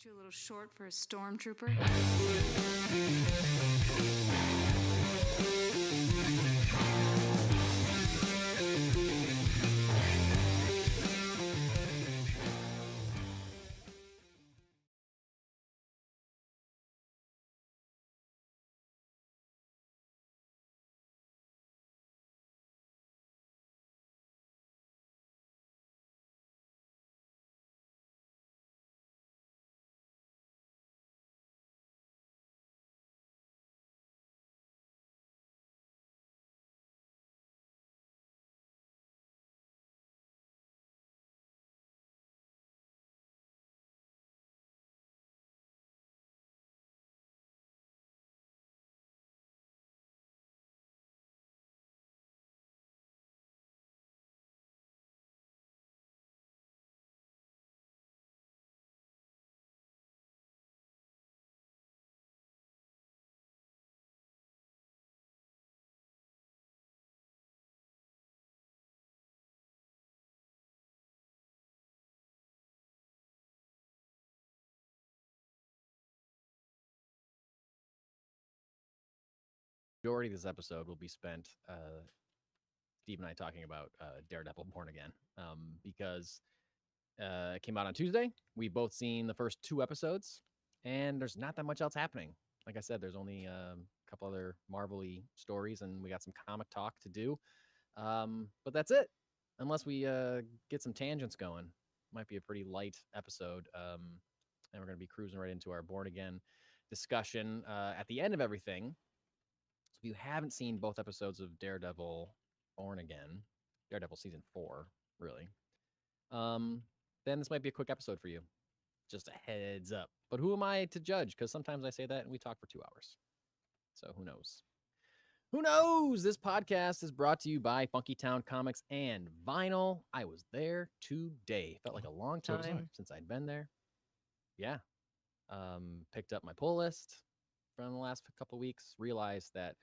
Aren't you a little short for a stormtrooper? Majority of this episode will be spent Steve and I talking about Daredevil Born Again because it came out on Tuesday. We've both seen the first 2 episodes, and there's not that much else happening. Like I said, there's only a couple other Marvel-y stories, and we got some comic talk to do. But that's it, unless we get some tangents going. Might be a pretty light episode, and we're going to be cruising right into our Born Again discussion at the end of everything. So if you haven't seen both episodes of Daredevil Born Again, Daredevil season 4, really, then this might be a quick episode for you. Just a heads up. But who am I to judge? Because sometimes I say that and we talk for 2 hours. So who knows? Who knows? This podcast is brought to you by Funky Town Comics and Vinyl. I was there today. Felt like a long time since I'd been there. Yeah. Picked up my pull list from the last couple of weeks. Realized that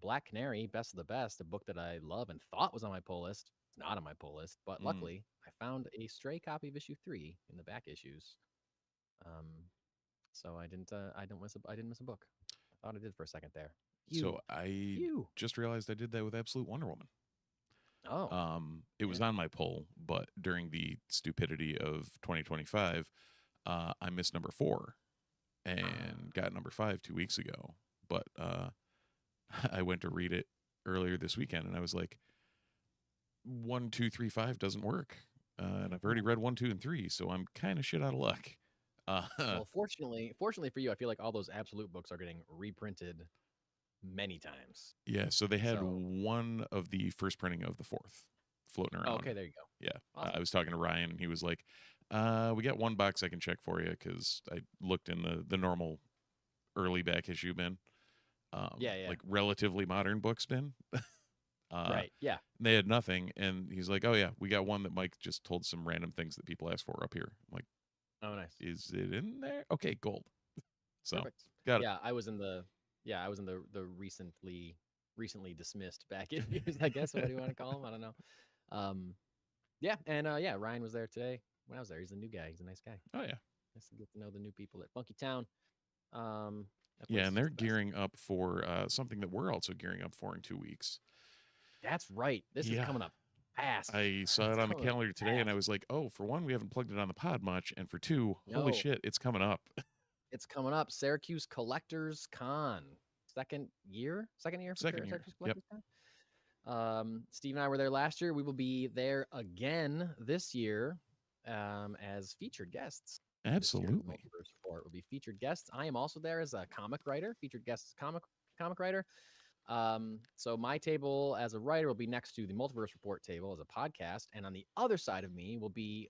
Black Canary, Best of the Best, a book that I love and thought was on my pull list, it's not on my pull list. But luckily, I found a stray copy of issue 3 in the back issues. So I didn't miss a book. I thought I did for a second there. So I just realized I did that with Absolute Wonder Woman. Oh. It was on my poll, but during the stupidity of 2025, I missed number 4 and got number 5 2 weeks ago. But I went to read it earlier this weekend, and I was like, 1, 2, 3, 5 doesn't work. And I've already read 1, 2, and 3, so I'm kind of shit out of luck. Well, fortunately for you, I feel like all those Absolute books are getting reprinted many times. Yeah, so they had one of the first printing of the 4th floating around. Oh, okay, there you go. Yeah, awesome. I was talking to Ryan, and he was like, we got 1 box I can check for you, because I looked in the normal early back issue bin. Yeah. Like relatively modern books bin. Right, yeah. They had nothing, and he's like, oh, yeah, we got one that Mike just told some random things that people ask for up here. I'm like, oh, nice. Is it in there? Okay, gold. So, perfect. Got it. Yeah, I was in the recently dismissed back issues, I guess. What do you want to call them? I don't know. Yeah, and Ryan was there today when I was there. He's a new guy. He's a nice guy. Oh yeah, nice to get to know the new people at Funky Town. Yeah, and they're gearing up for something that we're also gearing up for in 2 weeks. That's right. This is coming up fast. I saw it on the calendar today, and I was like, oh, for one, we haven't plugged it on the pod much, and for 2, holy shit, it's coming up. It's coming up. Syracuse Collectors Con. Second year for Syracuse Collectors Con. Steve and I were there last year. We will be there again this year as featured guests. Absolutely. Multiverse Report will be featured guests. I am also there as a comic writer, featured guest comic writer. So my table as a writer will be next to the Multiverse Report table as a podcast, and on the other side of me will be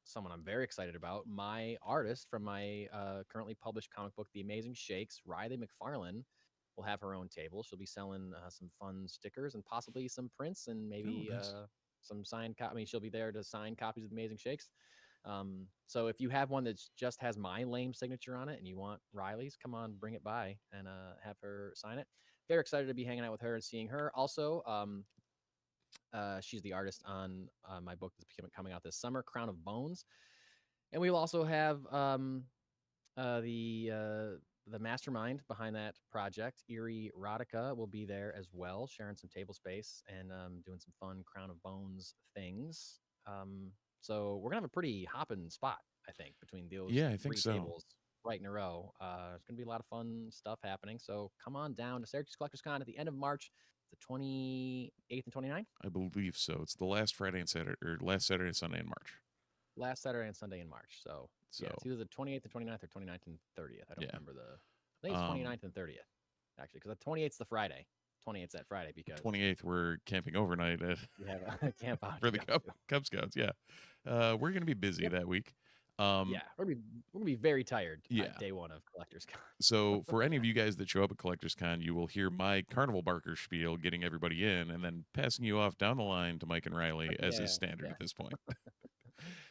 someone I'm very excited about, my artist from my currently published comic book, The Amazing Shakes, Riley McFarlane, will have her own table. She'll be selling some fun stickers and possibly some prints and maybe some signed copy. I mean, she'll be there to sign copies of The Amazing Shakes. So if you have one that just has my lame signature on it and you want Riley's, come on, bring it by and have her sign it. Very excited to be hanging out with her and seeing her. Also, she's the artist on my book that's coming out this summer, Crown of Bones. And we'll also have the mastermind behind that project, Eerie Rodica, will be there as well, sharing some table space and doing some fun Crown of Bones things. So we're gonna have a pretty hopping spot, I think, between those Yeah, I think three so. tables right in a row. It's gonna be a lot of fun stuff happening. So come on down to Syracuse Collectors Con at the end of March, the 28th and 29th. I believe so. It's the last Friday and Saturday, or last Saturday and Sunday in March. Last Saturday and Sunday in March. So, So yeah, it's either the 28th and 29th or 29th and 30th. I don't Yeah. remember I think it's 29th and 30th, actually, because the 28th is the Friday. 28th that Friday because 28th, we're camping overnight at you have a camp out for to the go to. Cub Scouts. Yeah, we're gonna be busy Yep. that week. Yeah, we're gonna be very tired. Yeah. Day one of Collectors Con. So for any of you guys that show up at Collectors Con, you will hear my Carnival Barker spiel, getting everybody in, and then passing you off down the line to Mike and Riley, as is standard at this point.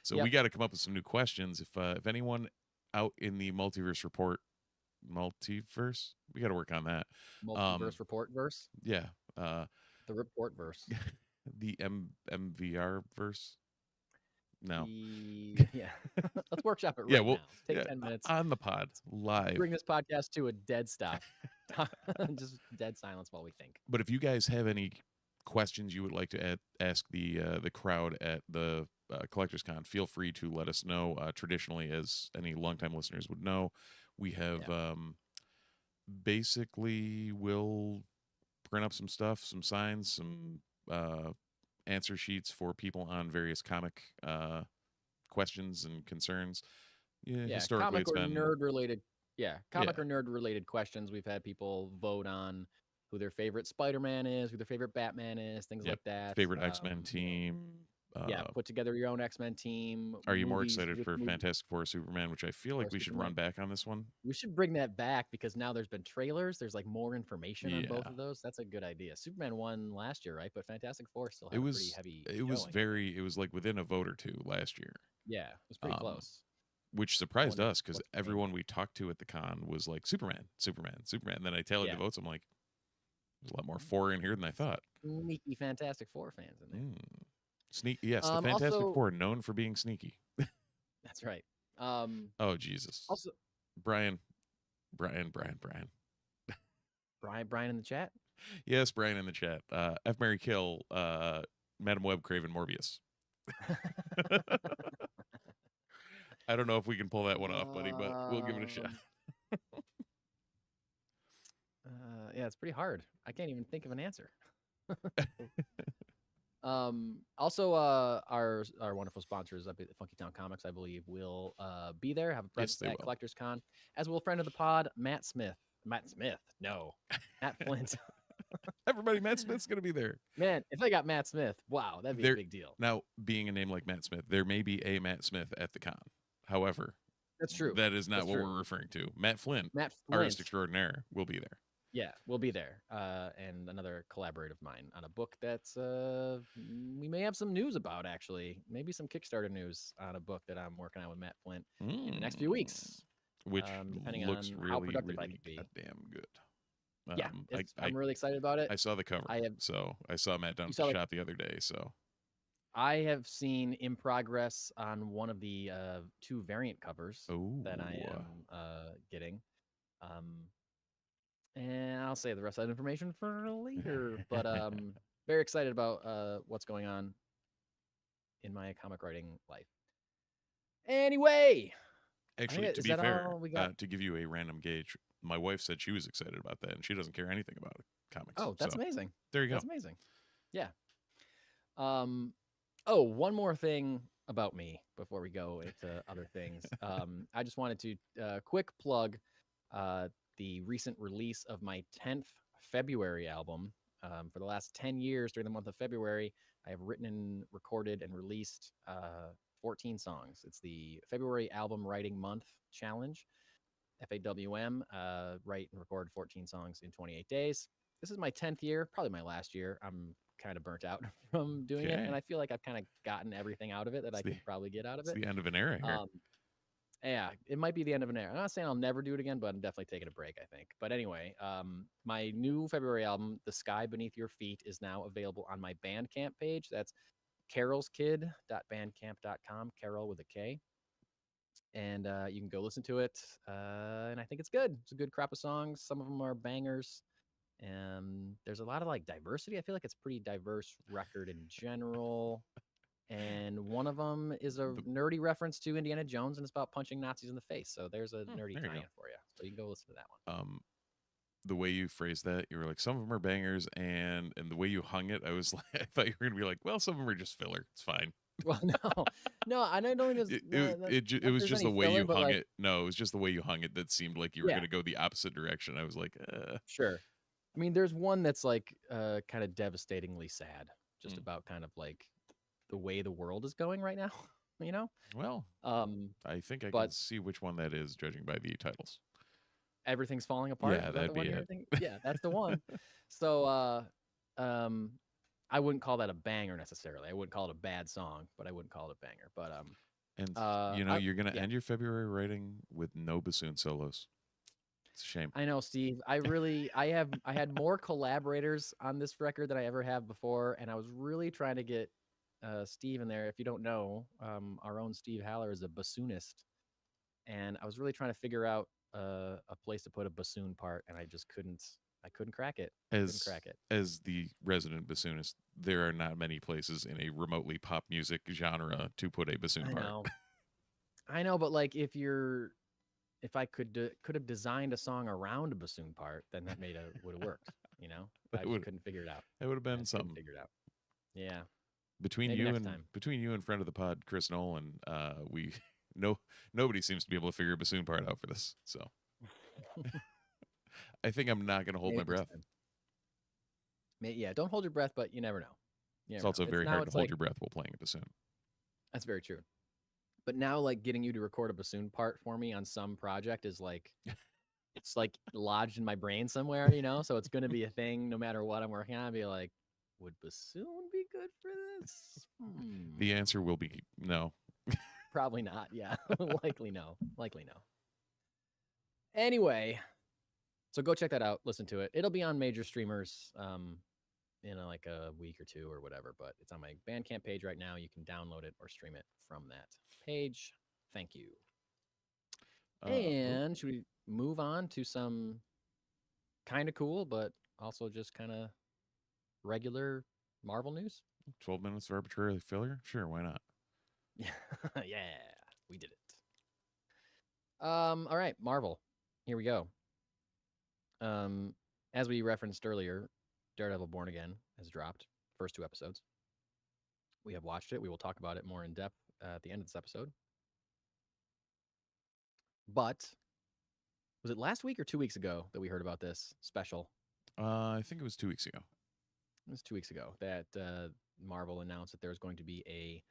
So Yep. we got to come up with some new questions. If anyone out in the Multiverse Report, multiverse, we got to work on that. Multiverse Report verse. Yeah. The report verse. The MVR verse. No. Yeah. Let's workshop it right Yeah, well, now. Take 10 minutes. on the pod live. Bring this podcast to a dead stop. Just dead silence while we think. But if you guys have any questions you would like to ask the crowd at the Collectors Con, feel free to let us know. Traditionally, as any longtime listeners would know, we have basically we'll print up some stuff, some signs, some answer sheets for people on various comic questions and concerns. Yeah, historically comic or been nerd related. Yeah, comic or nerd related questions. We've had people vote on who their favorite Spider-Man is, who their favorite Batman is, things like that. Favorite X-Men team. Put together your own X-Men team. Are you more excited for Fantastic Four Superman, which I feel like we should run back on this one? We should bring that back because now there's been trailers. There's like more information on both of those. That's a good idea. Superman won last year, right? But Fantastic Four still had a pretty heavy it was like within a vote or two last year. Yeah, it was pretty close. Which surprised us because everyone we talked to at the con was like Superman. And then I tallied the votes. I'm like, there's a lot more four in here than I thought. Sneaky Fantastic Four fans in there. Yes, the Fantastic Four are known for being sneaky. That's right. Oh Jesus. Also, Brian. Brian in the chat. Yes, Brian in the chat. F. Mary Kill, Madam Web, Craven, Morbius. I don't know if we can pull that one off, buddy, but we'll give it a shot. Yeah, it's pretty hard. I can't even think of an answer. Also, our wonderful sponsors up at Funky Town Comics, I believe, will be there, have a presence at Collectors Con, as will friend of the pod, Matt Smith. Matt Flint. Everybody, Matt Smith's going to be there. Man, if they got Matt Smith, wow, that'd be a big deal. Now, being a name like Matt Smith, there may be a Matt Smith at the con. However, that's true. That is not what we're referring to. Matt Flint, artist extraordinaire, will be there. Yeah, we'll be there. And another collaborator of mine on a book that's we may have some news about, actually. Maybe some Kickstarter news on a book that I'm working on with Matt Flint in the next few weeks. Which depending looks on really, how productive really I can be. damn good. I'm really excited about it. I saw the cover. I saw Matt down at the shop the other day. So I have seen in progress on one of the 2 variant covers that I am getting. And I'll save the rest of that information for later. But very excited about what's going on in my comic writing life. Anyway, actually, to be fair, to give you a random gauge, my wife said she was excited about that, and she doesn't care anything about comics. Oh, that's amazing. There you go. That's amazing. Yeah. Oh, one more thing about me before we go into other things. I just wanted to quick plug the recent release of my 10th February album. For the last 10 years during the month of February, I have written and recorded and released 14 songs. It's the February Album Writing Month Challenge, FAWM, write and record 14 songs in 28 days. This is my 10th year, probably my last year. I'm kind of burnt out from doing it, and I feel like I've kind of gotten everything out of it that I could probably get out of it. It's the end of an era here. Yeah, it might be the end of an era. I'm not saying I'll never do it again, but I'm definitely taking a break, I think. But anyway, my new February album, The Sky Beneath Your Feet, is now available on my Bandcamp page. That's carolskid.bandcamp.com, Carol with a K. and you can go listen to it. And I think it's good. It's a good crop of songs. Some of them are bangers. And there's a lot of like diversity. I feel like it's a pretty diverse record in general. And one of them is a nerdy reference to Indiana Jones, and it's about punching Nazis in the face. So there's a nerdy there you tie-in go. for you. So you can go listen to that one. The way you phrased that, you were like, some of them are bangers, and the way you hung it, I was like, I thought you were gonna be like, well, some of them are just filler. It's fine. Well, no, I don't think it's. It was just the way you hung it. No, it was just the way you hung it that seemed like you were Yeah. gonna go the opposite direction. I was like, Sure. I mean, there's one that's like kind of devastatingly sad, just about kind of like the way the world is going right now. You know. Well, I think I can see which one that is, judging by the titles. Everything's falling apart. Yeah, that'd be it. Yeah, that's the one. So, I wouldn't call that a banger necessarily. I wouldn't call it a bad song, but I wouldn't call it a banger. But and you know, you're gonna end your February writing with no bassoon solos. It's a shame. I know, Steve. I had more collaborators on this record than I ever have before, and I was really trying to get Steve in there. If you don't know, our own Steve Haller is a bassoonist, and I was really trying to figure out a place to put a bassoon part, and I just couldn't. I couldn't crack it. As the resident bassoonist, there are not many places in a remotely pop music genre to put a bassoon part. I know, but like if I could have designed a song around a bassoon part, then that would have worked. You know, I just couldn't figure it out. It would have been something. Figured out. Yeah. Between you and friend of the pod, Chris Nolan, nobody seems to be able to figure a bassoon part out for this. So I think I'm not going to hold my breath. Yeah, don't hold your breath, but you never know. It's also very hard to hold your breath while playing a bassoon. That's very true. But now, like, getting you to record a bassoon part for me on some project is like, it's like lodged in my brain somewhere, you know? So it's going to be a thing no matter what I'm working on. I'll be like, would bassoon be good for this? The answer will be no. Probably not. Yeah. Likely no. Anyway, so go check that out. Listen to it. It'll be on major streamers in like a week or two or whatever, but it's on my Bandcamp page right now. You can download it or stream it from that page. Thank you. And should we move on to some kind of cool, but also just kind of regular Marvel news? 12 minutes of arbitrary filler? Sure, why not? Yeah, we did it. All right, Marvel. Here we go. As we referenced earlier, Daredevil Born Again has dropped. First 2 episodes. We have watched it. We will talk about it more in depth at the end of this episode. But was it last week or 2 weeks ago that we heard about this special? I think it was 2 weeks ago. It was 2 weeks ago that Marvel announced that there was going to be a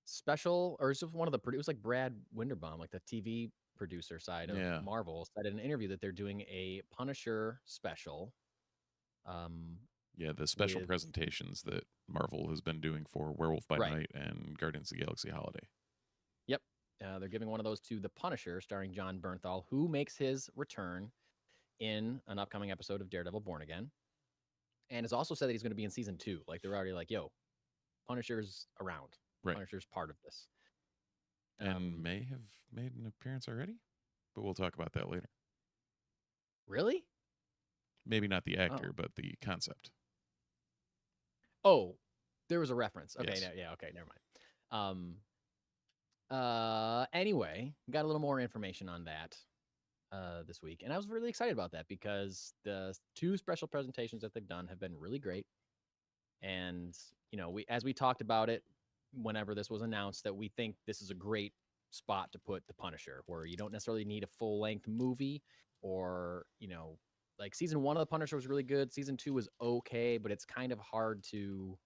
special, or it was one of the it was like Brad Winderbaum, like the TV producer side of Marvel, said in an interview that they're doing a Punisher special. The special presentations that Marvel has been doing for Werewolf by Night and Guardians of the Galaxy Holiday. Yep. They're giving one of those to The Punisher, starring Jon Bernthal, who makes his return in an upcoming episode of Daredevil Born Again. And it's also said that he's going to be in season 2. Like, they're already like, yo, Punisher's around. Right. Punisher's part of this. And may have made an appearance already, but we'll talk about that later. Really? Maybe not the actor, but the concept. Oh, there was a reference. Okay, yes. Okay, never mind. Anyway, got a little more information on that this week, and I was really excited about that because the 2 special presentations that they've done have been really great. And you know, as we talked about it whenever this was announced, that we think this is a great spot to put the Punisher, where you don't necessarily need a full-length movie, or you know, like season 1 of the Punisher was really good. Season 2 was okay, but it's kind of hard to,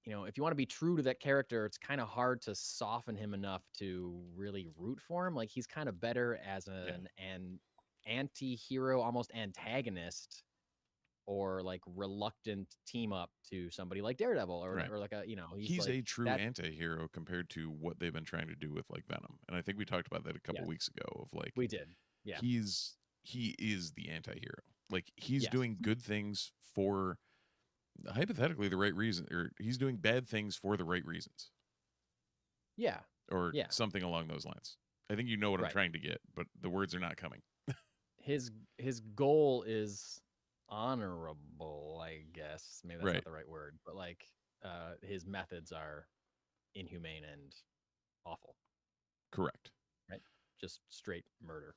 you know, if you want to be true to that character, it's kind of hard to soften him enough to really root for him. Like, he's kind of better as an anti-hero, almost antagonist, or like reluctant team up to somebody like Daredevil, or like a, you know, he's like a true anti-hero compared to what they've been trying to do with like Venom. And I think we talked about that a couple weeks ago of like, we did. Yeah. He is the anti-hero. Like, he's doing good things for hypothetically the right reason, or he's doing bad things for the right reasons. Yeah. or Yeah. something along those lines. I think you know what I'm Right. trying to get, but the words are not coming. His goal is honorable, I guess. Maybe that's Right. not the right word, but like his methods are inhumane and awful, Correct. right? Just straight murder.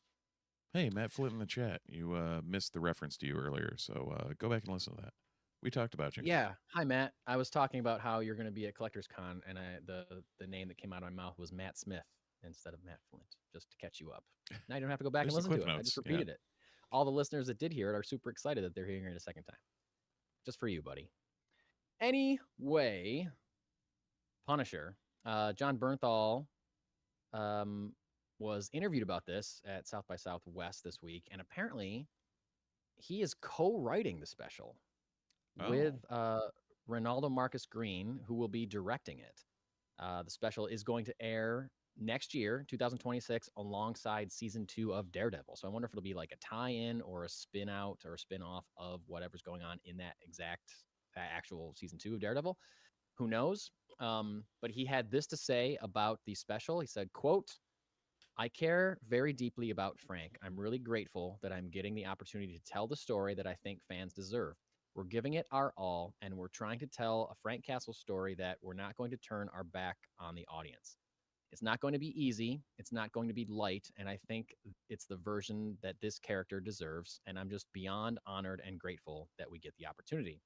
Hey, Matt Flint in the chat. You missed the reference to you earlier, so go back and listen to that. We talked about you. Yeah. Hi, Matt. I was talking about how you're going to be at Collectors Con, and the name that came out of my mouth was Matt Smith instead of Matt Flint, just to catch you up. Now you don't have to go back and There's the listen to Cliff it. I just Notes, yeah. repeated it. All the listeners that did hear it are super excited that they're hearing it a second time. Just for you, buddy. Anyway, Punisher. John Bernthal was interviewed about this at South by Southwest this week, and apparently he is co-writing the special with Ronaldo Marcus Green, who will be directing it. The special is going to air next year, 2026, alongside season 2 of Daredevil. So I wonder if it'll be like a tie-in or a spin-out or a spin-off of whatever's going on in that actual season 2 of Daredevil. Who knows? But he had this to say about the special. He said, quote, "I care very deeply about Frank. I'm really grateful that I'm getting the opportunity to tell the story that I think fans deserve. We're giving it our all, and we're trying to tell a Frank Castle story that we're not going to turn our back on the audience. It's not going to be easy. It's not going to be light, and I think it's the version that this character deserves, and I'm just beyond honored and grateful that we get the opportunity."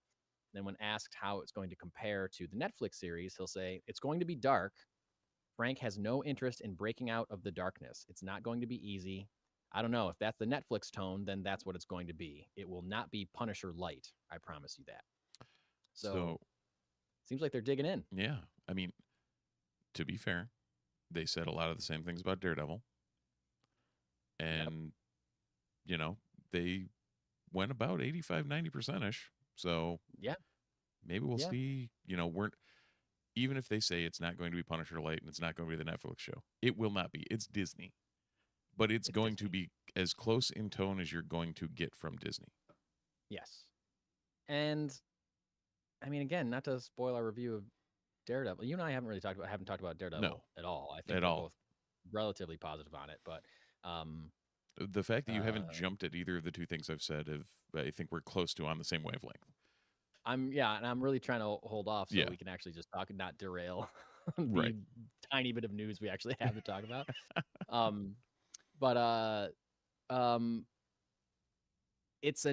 Then when asked how it's going to compare to the Netflix series, he'll say, "It's going to be dark. Frank has no interest in breaking out of the darkness. It's not going to be easy. I don't know. If that's the Netflix tone, then that's what it's going to be. It will not be Punisher light. I promise you that." So seems like they're digging in. Yeah. I mean, to be fair, they said a lot of the same things about Daredevil. And, you know, they went about 85, 90%-ish. So yeah, maybe we'll see, you know, even if they say it's not going to be Punisher light and it's not going to be the Netflix show, it will not be. It's Disney. But it's going to be as close in tone as you're going to get from Disney. Yes. And I mean, again, not to spoil our review of Daredevil. You and I haven't talked about Daredevil at all. I think we're both relatively positive on it, but the fact that you haven't jumped at either of the two things I've said, I think we're close to on the same wavelength. And I'm really trying to hold off so we can actually just talk and not derail the tiny bit of news we actually have to talk about. It's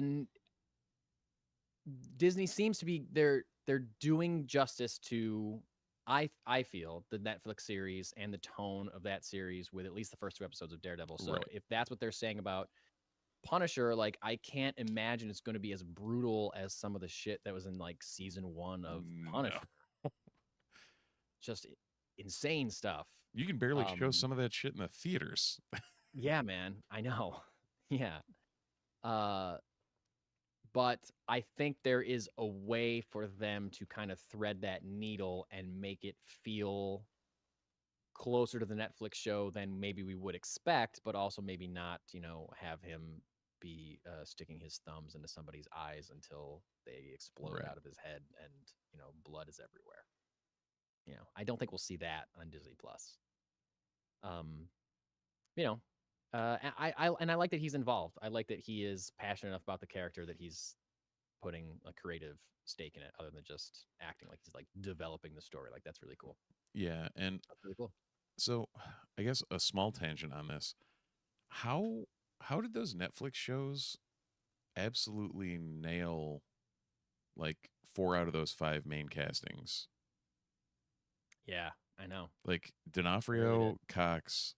Disney seems to be they're doing justice to I feel the Netflix series and the tone of that series with at least the first 2 episodes of Daredevil. So if that's what they're saying about Punisher, like I can't imagine it's going to be as brutal as some of the shit that was in like season 1 of Punisher. Just insane stuff. You can barely show some of that shit in the theaters. Yeah, man. I know. Yeah. But I think there is a way for them to kind of thread that needle and make it feel closer to the Netflix show than maybe we would expect, but also maybe not, you know, have him be sticking his thumbs into somebody's eyes until they explode out of his head and, you know, blood is everywhere. You know, I don't think we'll see that on Disney Plus. You know, I like that he's involved. I like that he is passionate enough about the character that he's putting a creative stake in it, other than just acting like he's like developing the story. Like that's really cool. Yeah, and that's really cool. So, I guess a small tangent on this: how did those Netflix shows absolutely nail like 4 out of those 5 main castings? Yeah, I know. Like D'Onofrio, Cox,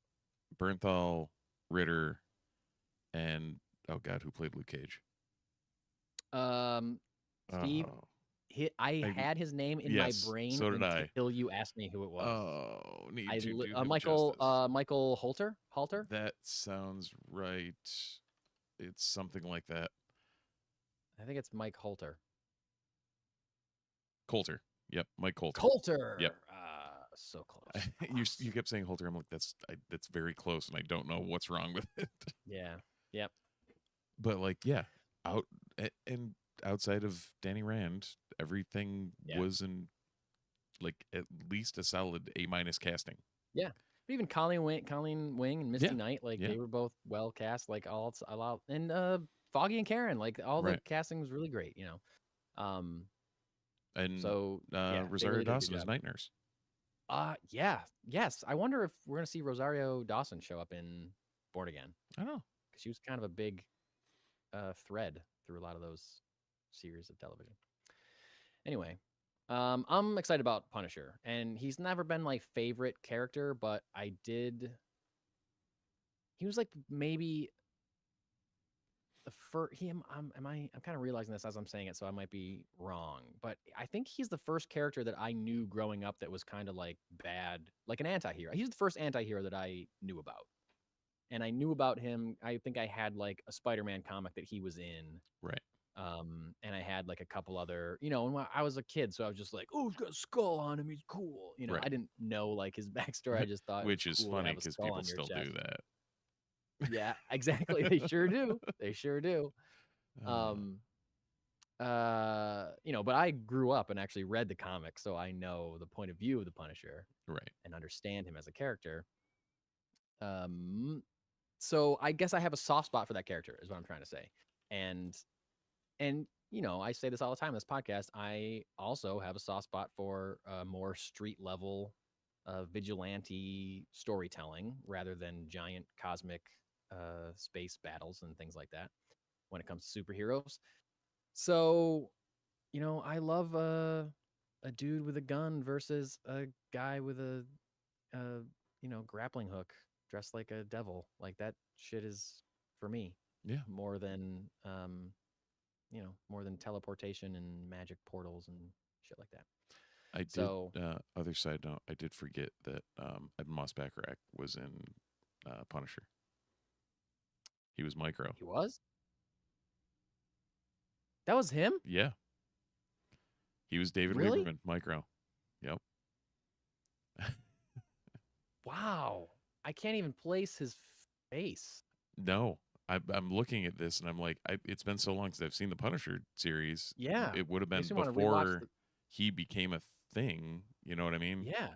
Bernthal, Ritter, and oh god, who played Luke Cage? Steve. I had his name in my brain so did until you asked me who it was. Oh, need to do him Michael justice. Michael Halter. That sounds right. It's something like that. I think it's Mike Halter. Coulter. Yep, Mike Coulter. Coulter. Yep. So close. You kept saying Halter. I'm like, that's very close, and I don't know what's wrong with it. Yeah. Yep. But like, yeah, outside of Danny Rand, everything was in like at least a solid A- casting. Yeah. But even Colleen Wing and Misty Yeah, Knight, like yeah. they were both well cast, like all a lot, and Foggy and Karen, like all the Right. casting was really great, Um, And so yeah, they Rosario really did a good Dawson is job. Night Nurse. Yeah, yes. I wonder if we're gonna see Rosario Dawson show up in Born Again, I don't know. because she was kind of a big thread through a lot of those series of television. Anyway, I'm excited about Punisher, and he's never been my favorite character, but he was like maybe the first. I'm kind of realizing this as I'm saying it, so I might be wrong, but I think he's the first character that I knew growing up that was kind of like bad, like an anti-hero. He's the first anti-hero that I knew about. And I knew about him. I think I had like a Spider-Man comic that he was in. Right. And I had like a couple other, when I was a kid, so I was just like, oh, he's got a skull on him, he's cool. Right. I didn't know like his backstory. I just thought Which it was is cool to funny have a because skull people on your still chest. do that. Yeah, exactly. They sure do. They sure do. But I grew up and actually read the comics, so I know the point of view of the Punisher, right. and understand him as a character. So I guess I have a soft spot for that character, is what I'm trying to say. And I say this all the time in this podcast. I also have a soft spot for more street level vigilante storytelling rather than giant cosmic space battles and things like that when it comes to superheroes. So, I love a dude with a gun versus a guy with a grappling hook dressed like a devil. Like that shit is for me. Yeah. More than more than teleportation and magic portals and shit like that. I did. So, Other side note, I did forget that Ed Moss-Backrack was in Punisher. He was Micro. he was? That was him? Yeah. He was David Really? Lieberman, Micro. Yep. Wow. I can't even place his face. No, I'm looking at this and I'm like, it's been so long since I've seen the Punisher series. Yeah. It would have been Makes me wanna rewatch before he became a thing. You know what I mean? Yeah.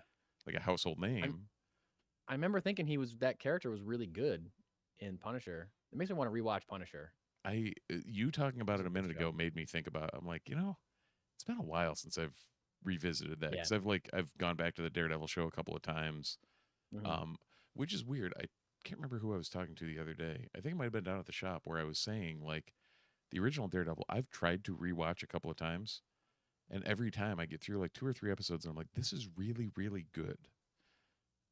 Like a household name. I remember thinking that character was really good in Punisher. It makes me want to rewatch Punisher. You talking about it a minute show. ago made me think about. I'm like, it's been a while since I've revisited that Yeah. because I've gone back to the Daredevil show a couple of times, Mhm. which is weird. I can't remember who I was talking to the other day. I think it might have been down at the shop where I was saying like the original Daredevil. I've tried to rewatch a couple of times, and every time I get through like 2 or 3 episodes, and I'm like, this is really, really good,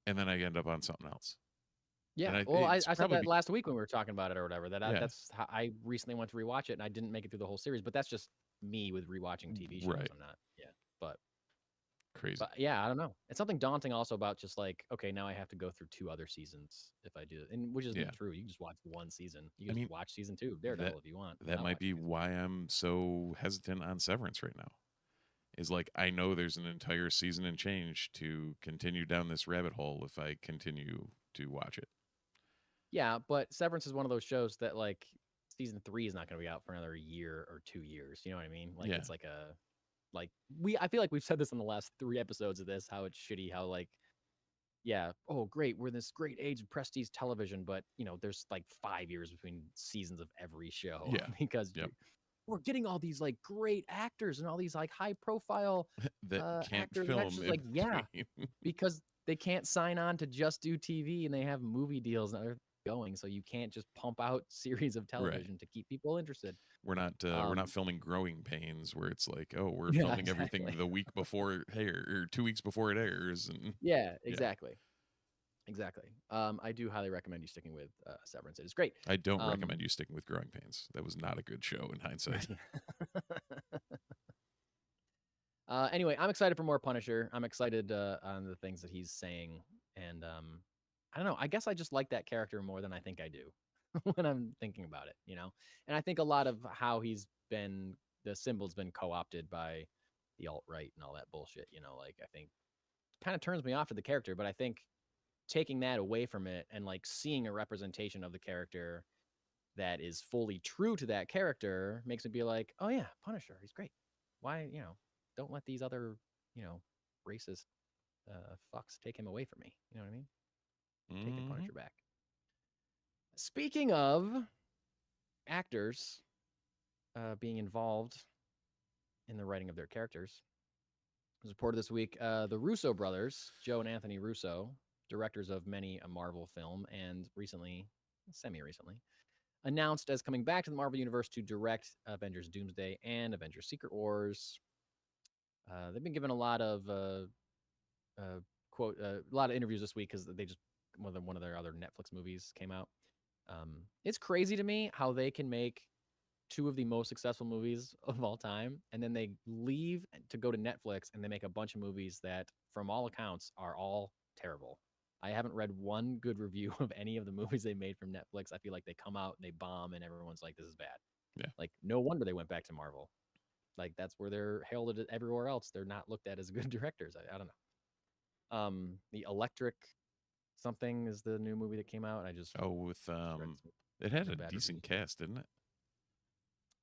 and then I end up on something else. Yeah. And I it's said probably that last week when we were talking about it or whatever. Yeah. That's how I recently went to rewatch it and I didn't make it through the whole series. But that's just me with rewatching TV shows. Right. I'm not. Yeah. But crazy. yeah, I don't know. It's something daunting also about just like, okay, now I have to go through 2 other seasons if I do it, and which isn't true. You can just watch one season. You can just watch season 2 of Daredevil if you want. That might be why I'm so hesitant on Severance right now. Is like I know there's an entire season and change to continue down this rabbit hole if I continue to watch it. Yeah, but Severance is one of those shows that like season 3 is not going to be out for another year or 2 years. You know what I mean? Like it's like I feel like we've said this in the last 3 episodes of this, how it's shitty, how like, yeah, oh great, we're in this great age of prestige television, but there's like 5 years between seasons of every show. Yeah. Because we're getting all these like great actors and all these like high profile that can't actors film. and actors, like because they can't sign on to just do TV and they have movie deals and other going, so you can't just pump out series of television to keep people interested. We're not filming Growing Pains where it's like, oh, we're Yeah, filming everything exactly. the week before it airs or 2 weeks before it airs. And Yeah, exactly. Exactly. I do highly recommend you sticking with Severance. It is great. I don't recommend you sticking with Growing Pains. That was not a good show in hindsight. Anyway, I'm excited for more Punisher. I'm excited on the things that he's saying, and I don't know. I guess I just like that character more than I think I do when I'm thinking about it, And I think a lot of how the symbol's been co-opted by the alt-right and all that bullshit, Like I think kind of turns me off to the character, but I think taking that away from it and like seeing a representation of the character that is fully true to that character makes me be like, oh yeah, Punisher, he's great. Why, don't let these other, racist fucks take him away from me. You know what I mean? Taking Mhm. Punisher back. Speaking of actors being involved in the writing of their characters, it was reported this week the Russo brothers, Joe and Anthony Russo, directors of many a Marvel film and recently, semi-recently, announced as coming back to the Marvel Universe to direct Avengers Doomsday and Avengers Secret Wars. They've been given a lot of a lot of interviews this week because they just one of their other Netflix movies came out. It's crazy to me how they can make two of the most successful movies of all time, and then they leave to go to Netflix and they make a bunch of movies that, from all accounts, are all terrible. I haven't read one good review of any of the movies they made from Netflix. I feel like they come out and they bomb, and everyone's like, "This is bad." Yeah. Like, no wonder they went back to Marvel. Like, that's where they're heralded everywhere else. They're not looked at as good directors. I don't know. The Electric something is the new movie that came out. I just Oh, with read it had some a bad decent reviews. cast, didn't it?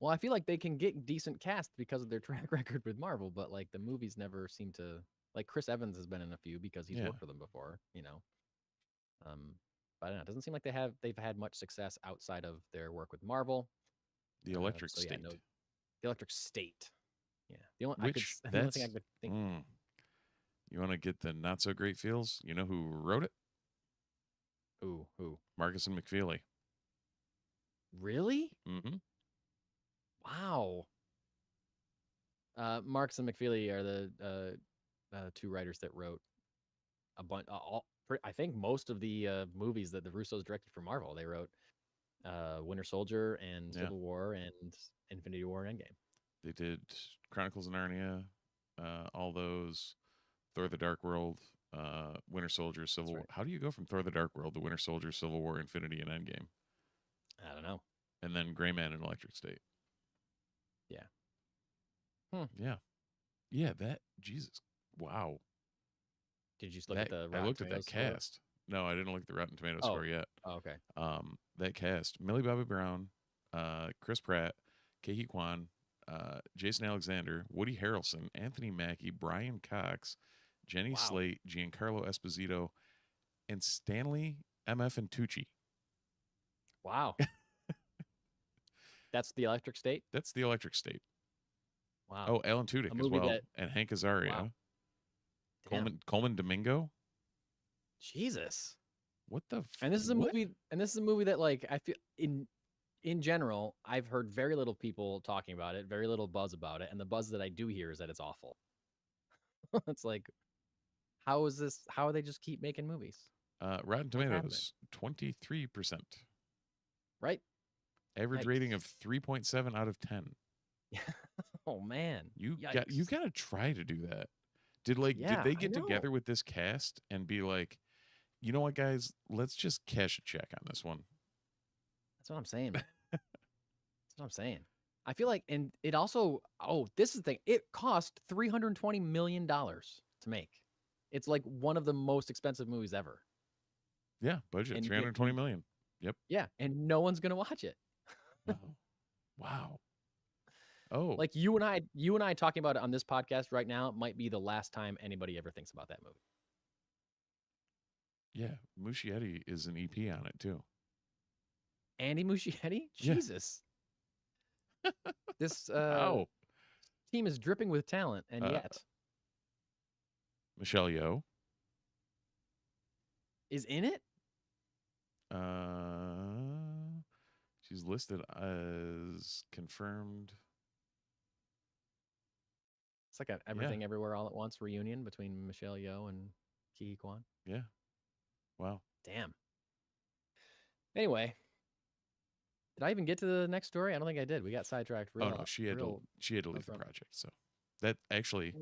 Well, I feel like they can get decent cast because of their track record with Marvel, but like the movies never seem to, like Chris Evans has been in a few because he's Yeah. worked with them before, you know. But I don't know, it doesn't seem like they've had much success outside of their work with Marvel. The Electric so yeah, State. no, the Electric State. Yeah, the only Which the only thing I that's could think. you want to get the not so great feels? You know who wrote it? Who? Marcus and McFeely. Really? Mm-hmm. Wow. Marks and McFeely are the two writers that wrote a bunch. I think most of the movies that the Russos directed for Marvel. They wrote Winter Soldier and Yeah. Civil War and Infinity War and Endgame. They did Chronicles of Narnia, all those, Thor: The Dark World, Winter Soldier, Civil War. right. How do you go from Thor: The Dark World to Winter Soldier, Civil War, Infinity, and Endgame? I don't know. And then Gray Man and Electric State. Yeah. Yeah. Yeah, that, Jesus. Wow. Did you just look at the? I Rotten looked at that Tomatoes score? cast. No, I didn't look at the Rotten Tomatoes Oh. score yet. Oh, okay. That cast: Millie Bobby Brown, Chris Pratt, Ke Kwan, Jason Alexander, Woody Harrelson, Anthony Mackie, Brian Cox, Jenny Wow. Slate, Giancarlo Esposito, and Stanley M.F. and Tucci. Wow. That's the Electric State. That's the Electric State. Wow. Oh, Alan Tudyk as well, and Hank Azaria. Wow. Damn. Coleman Domingo. Jesus. What the? And this is a movie. And this is a movie that, like, I feel in general, I've heard very little people talking about it, very little buzz about it, and the buzz that I do hear is that it's awful. It's like, how is this? How do they just keep making movies? Rotten Tomatoes 23%. Right. Average Yikes. rating of 3.7 out of 10. Oh man. You gotta try to do that. Did Yeah, they I get know. together with this cast and be like, you know what, guys, let's just cash a check on this one? That's what I'm saying, man. That's what I'm saying. I feel like, and it also, this is the thing. It cost $320 million to make. It's like one of the most expensive movies ever. Yeah, budget And 320 million. Yep. Yeah, and no one's gonna watch it. Wow. Oh, Like you and I talking about it on this podcast right now might be the last time anybody ever thinks about that movie. yeah. Muschietti is an EP on it too. Andy Muschietti? Yeah. Jesus. This Wow. team is dripping with talent, and yet Michelle Yeoh. is in it. She's listed as confirmed. It's like an Everything Everywhere All at Once reunion between Michelle Yeoh and Ke Kwan. Yeah. Wow. Damn. Anyway, did I even get to the next story? I don't think I did. We got sidetracked. Oh no, she had to leave the upfront. project. So that actually,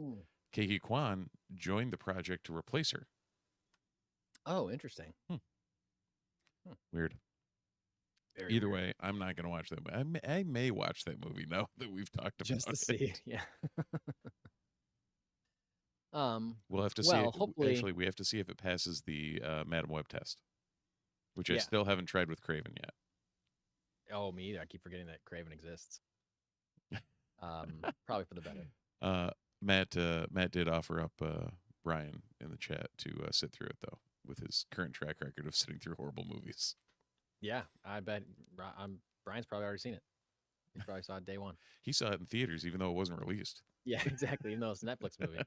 Ke Kwan joined the project to replace her. Oh, interesting. Weird. Very Either weird. way, I'm not going to watch that. I may watch that movie now that we've talked about Just to see. it. Yeah. We'll have to see. Well, hopefully, Actually, we have to see if it passes the Madam Web test, which I Yeah. still haven't tried with Craven yet. Oh, me either. I keep forgetting that Craven exists. Probably for the better. Matt did offer up Brian in the chat to sit through it though, with his current track record of sitting through horrible movies. Yeah, I bet Brian's probably already seen it. He probably saw it day one. He saw it in theaters, even though it wasn't released. Yeah, exactly. Even though it's a Netflix movie,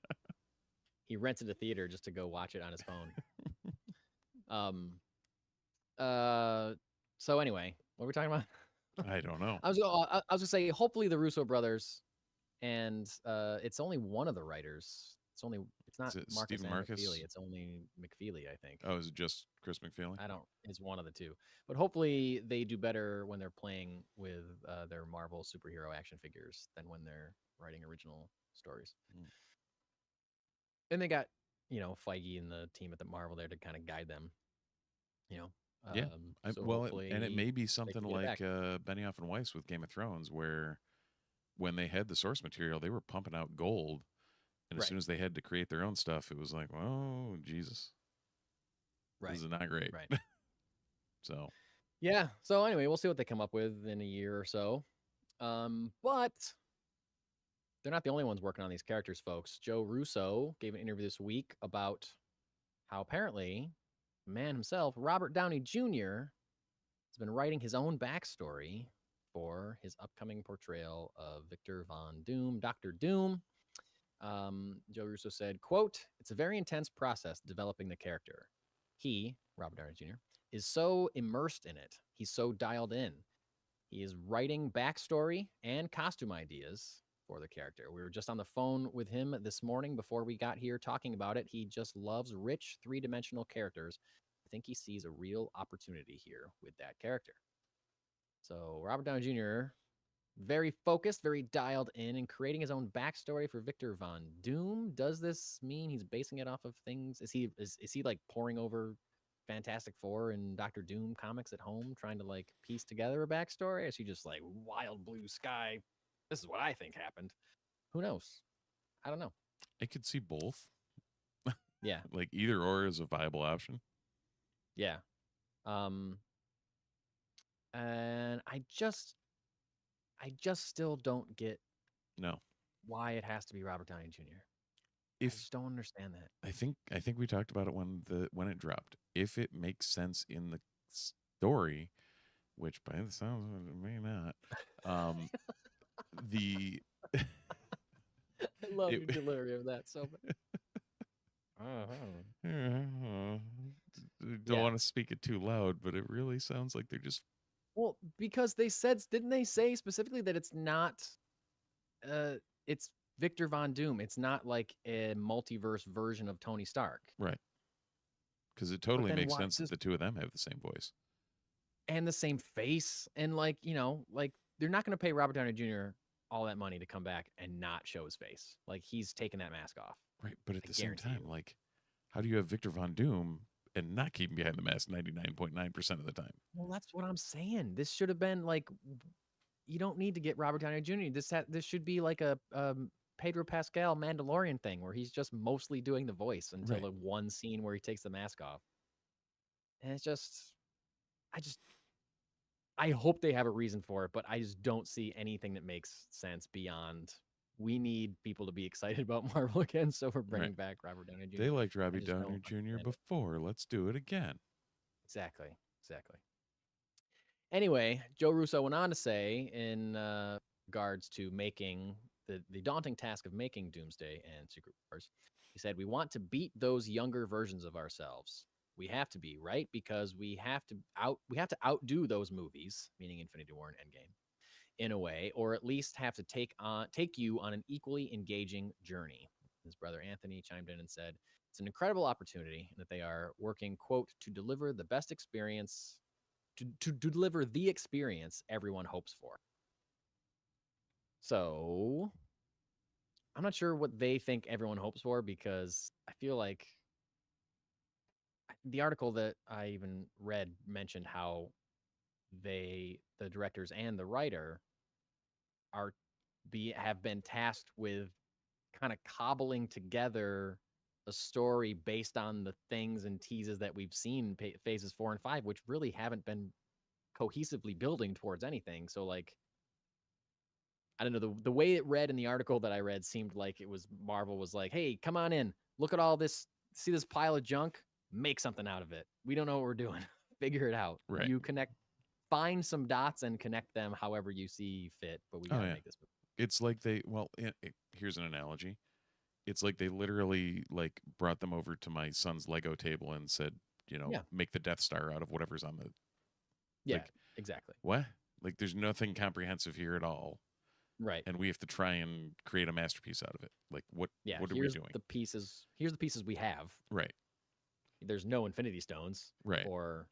he rented a theater just to go watch it on his phone. So anyway, what were we talking about? I don't know. I was gonna say, hopefully the Russo brothers, and it's only one of the writers. It's not Is it Marcus Stephen and Marcus? McFeely. It's only McFeely, I think. Oh, is it just Chris McFeely? It's one of the two. But hopefully they do better when they're playing with their Marvel superhero action figures than when they're writing original stories. Mm. And they got, Feige and the team at the Marvel there to kind of guide them. Yeah. So Well, hopefully and it may be they something can get it like back. Benioff and Weiss with Game of Thrones, where when they had the source material, they were pumping out gold. And as Right. soon as they had to create their own stuff, it was like, oh, Jesus. Right. This is not great. Right. So, Yeah. So anyway, we'll see what they come up with in a year or so. But they're not the only ones working on these characters, folks. Joe Russo gave an interview this week about how apparently the man himself, Robert Downey Jr., has been writing his own backstory for his upcoming portrayal of Victor Von Doom, Dr. Doom. Joe Russo said, quote, "It's a very intense process developing the character. He, Robert Downey Jr., is so immersed in it. He's so dialed in. He is writing backstory and costume ideas for the character. We were just on the phone with him this morning before we got here talking about it. He just loves rich, three-dimensional characters. I think he sees a real opportunity here with that character." So Robert Downey Jr., very focused, very dialed in creating his own backstory for Victor Von Doom. Does this mean he's basing it off of things? Is he like poring over Fantastic Four and Doctor Doom comics at home, trying to like piece together a backstory? Or is he just like wild blue sky? This is what I think happened. Who knows? I don't know. I could see both. Yeah. Like either or is a viable option. Yeah. And I just still don't get No. why it has to be Robert Downey Jr. I If just don't understand that. I think we talked about it when it dropped. If it makes sense in the story, which by the sounds of it may not, the I love It- your delivery of that so much. don't Yeah. want to speak it too loud, but it really sounds like they're just Well, because didn't they say specifically that it's not, it's Victor Von Doom. It's not like a multiverse version of Tony Stark. right. Because it totally then makes why sense that just- the two of them have the same voice. And the same face. And like, they're not going to pay Robert Downey Jr. all that money to come back and not show his face. Like he's taking that mask off. Right. But at I the same guarantee time, you. like, how do you have Victor Von Doom and not keep him behind the mask 99.9% of the time? Well, that's what I'm saying. This should have been like, you don't need to get Robert Downey Jr. This should be like a Pedro Pascal Mandalorian thing where he's just mostly doing the voice until Right. the one scene where he takes the mask off. And it's just, I hope they have a reason for it, but I just don't see anything that makes sense beyond we need people to be excited about Marvel again, so we're bringing back Robert Downey Jr. They liked Robbie just don't Downey Jr. understand it. before. Let's do it again. Exactly. Anyway, Joe Russo went on to say in regards to making the daunting task of making Doomsday and Secret Wars, he said, "We want to beat those younger versions of ourselves. We have to be, right? Because we have to outdo those movies, meaning Infinity War and Endgame, in a way, or at least have to take you on an equally engaging journey." His brother Anthony chimed in and said, "It's an incredible opportunity and that they are working, quote, to deliver the best experience, to deliver the experience everyone hopes for." So I'm not sure what they think everyone hopes for, because I feel like the article that I even read mentioned how the directors and the writer have been tasked with kind of cobbling together a story based on the things and teases that we've seen in phases 4 and 5, which really haven't been cohesively building towards anything. So like, I don't know, the way it read in the article that I read seemed like it was Marvel was like, "Hey, come on in, look at all this, see this pile of junk, make something out of it. We don't know what we're doing. Figure it out. Right. You find some dots and connect them however you see fit. But we gotta make this movie. It's like here's an analogy. It's like they literally like brought them over to my son's Lego table and said, make the Death Star out of whatever's on the. Yeah, like, exactly. What? Like, there's nothing comprehensive here at all. Right. And we have to try and create a masterpiece out of it. Like, what are we doing? Here's the pieces we have. Right. There's no Infinity Stones. Right. Or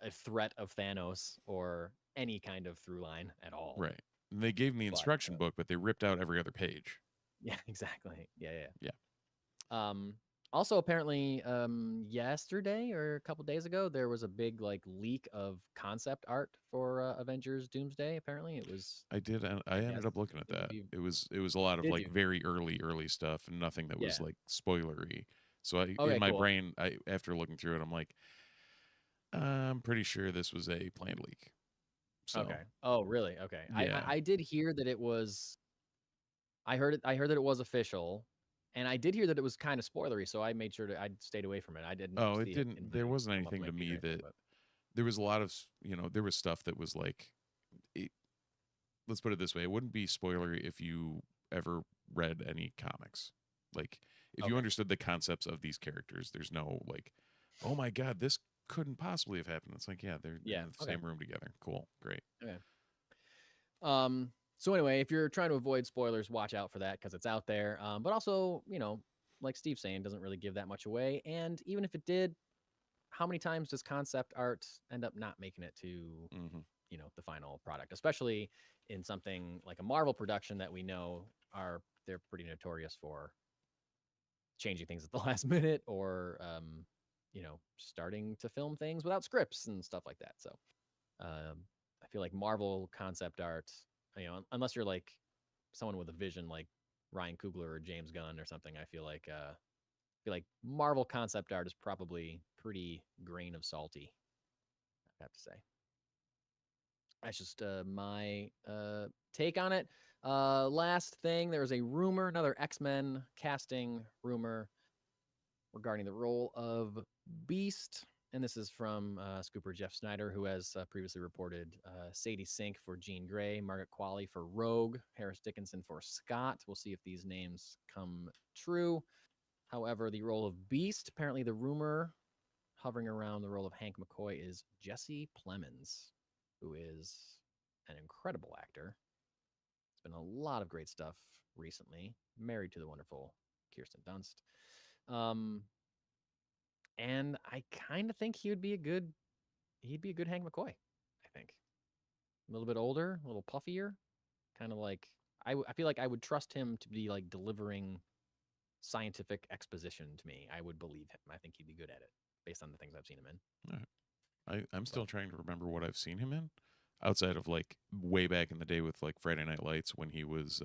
a threat of Thanos or any kind of through line at all. Right. And they gave me the instruction book, but they ripped out every other page. Yeah, exactly. Yeah. Yeah. Also, apparently, yesterday or a couple days ago, there was a big like leak of concept art for Avengers Doomsday. Apparently, it was. I did. I ended up looking at that. It was a lot of like very early stuff, and nothing that was like spoilery. So in my brain, after looking through it, I'm like, I'm pretty sure this was a planned leak. So, okay. Oh, really? Okay. Yeah. I did hear that it was. I heard that it was official. And I did hear that it was kind of spoilery, so I made sure I stayed away from it. I didn't. Oh, it didn't. There wasn't anything to me that. There was a lot of, there was stuff that was like, let's put it this way: it wouldn't be spoilery if you ever read any comics. Like, if you understood the concepts of these characters, there's no like, oh my god, this couldn't possibly have happened. It's like, yeah, they're in the same room together. Cool, great. Okay. So anyway, if you're trying to avoid spoilers, watch out for that because it's out there. But also, like Steve's saying, doesn't really give that much away. And even if it did, how many times does concept art end up not making it to, the final product? Especially in something like a Marvel production that we know they're pretty notorious for changing things at the last minute or, starting to film things without scripts and stuff like that. So I feel like Marvel concept art, unless you're like someone with a vision like Ryan Coogler or James Gunn or something, I feel like Marvel concept art is probably pretty grain of salty, I have to say. That's just my take on it. Last thing, there was a rumor, another X-Men casting rumor regarding the role of Beast. And this is from Scooper Jeff Snyder, who has previously reported Sadie Sink for Jean Grey, Margaret Qualley for Rogue, Harris Dickinson for Scott. We'll see if these names come true. However, the role of Beast, apparently the rumor hovering around the role of Hank McCoy is Jesse Plemons, who is an incredible actor. It's been a lot of great stuff recently. Married to the wonderful Kirsten Dunst. And I kind of think he'd be a good Hank McCoy, I think. A little bit older, a little puffier, kind of like, I feel like I would trust him to be like delivering scientific exposition to me. I would believe him. I think he'd be good at it based on the things I've seen him in. All right. I'm still trying to remember what I've seen him in outside of like way back in the day with like Friday Night Lights when he was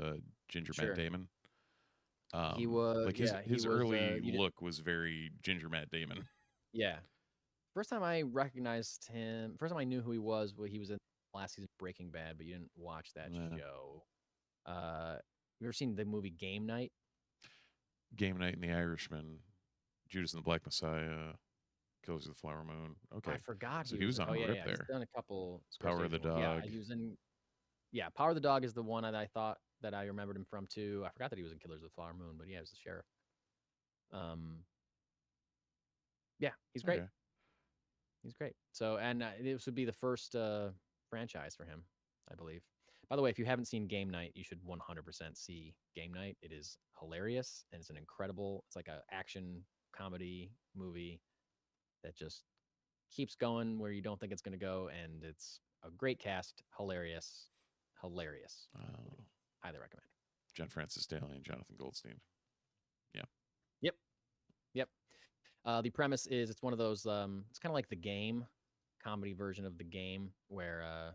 Ginger Matt Damon. He was like his early look was very Ginger Matt Damon. Yeah. First time I recognized him, first time I knew who he was in last season of Breaking Bad, but you didn't watch that show. You ever seen the movie Game Night? Game Night and The Irishman, Judas and the Black Messiah, Killers of the Flower Moon. Okay. I forgot. So he was on the rip there. He's done a couple. Power of the Dog. Yeah, he was in. Yeah, Power of the Dog is the one that I thought that I remembered him from too. I forgot that he was in Killers of the Flower Moon, but yeah, he was the sheriff. Yeah, he's great. Okay. He's great. So, and this would be the first franchise for him, I believe. By the way, if you haven't seen Game Night, you should 100% see Game Night. It is hilarious, and it's it's like an action comedy movie that just keeps going where you don't think it's going to go, and it's a great cast, hilarious. Oh. Highly recommend. John Francis Daly and Jonathan Goldstein. Yeah. Yep. The premise is it's one of those. It's kind of like The Game, comedy version of The Game, where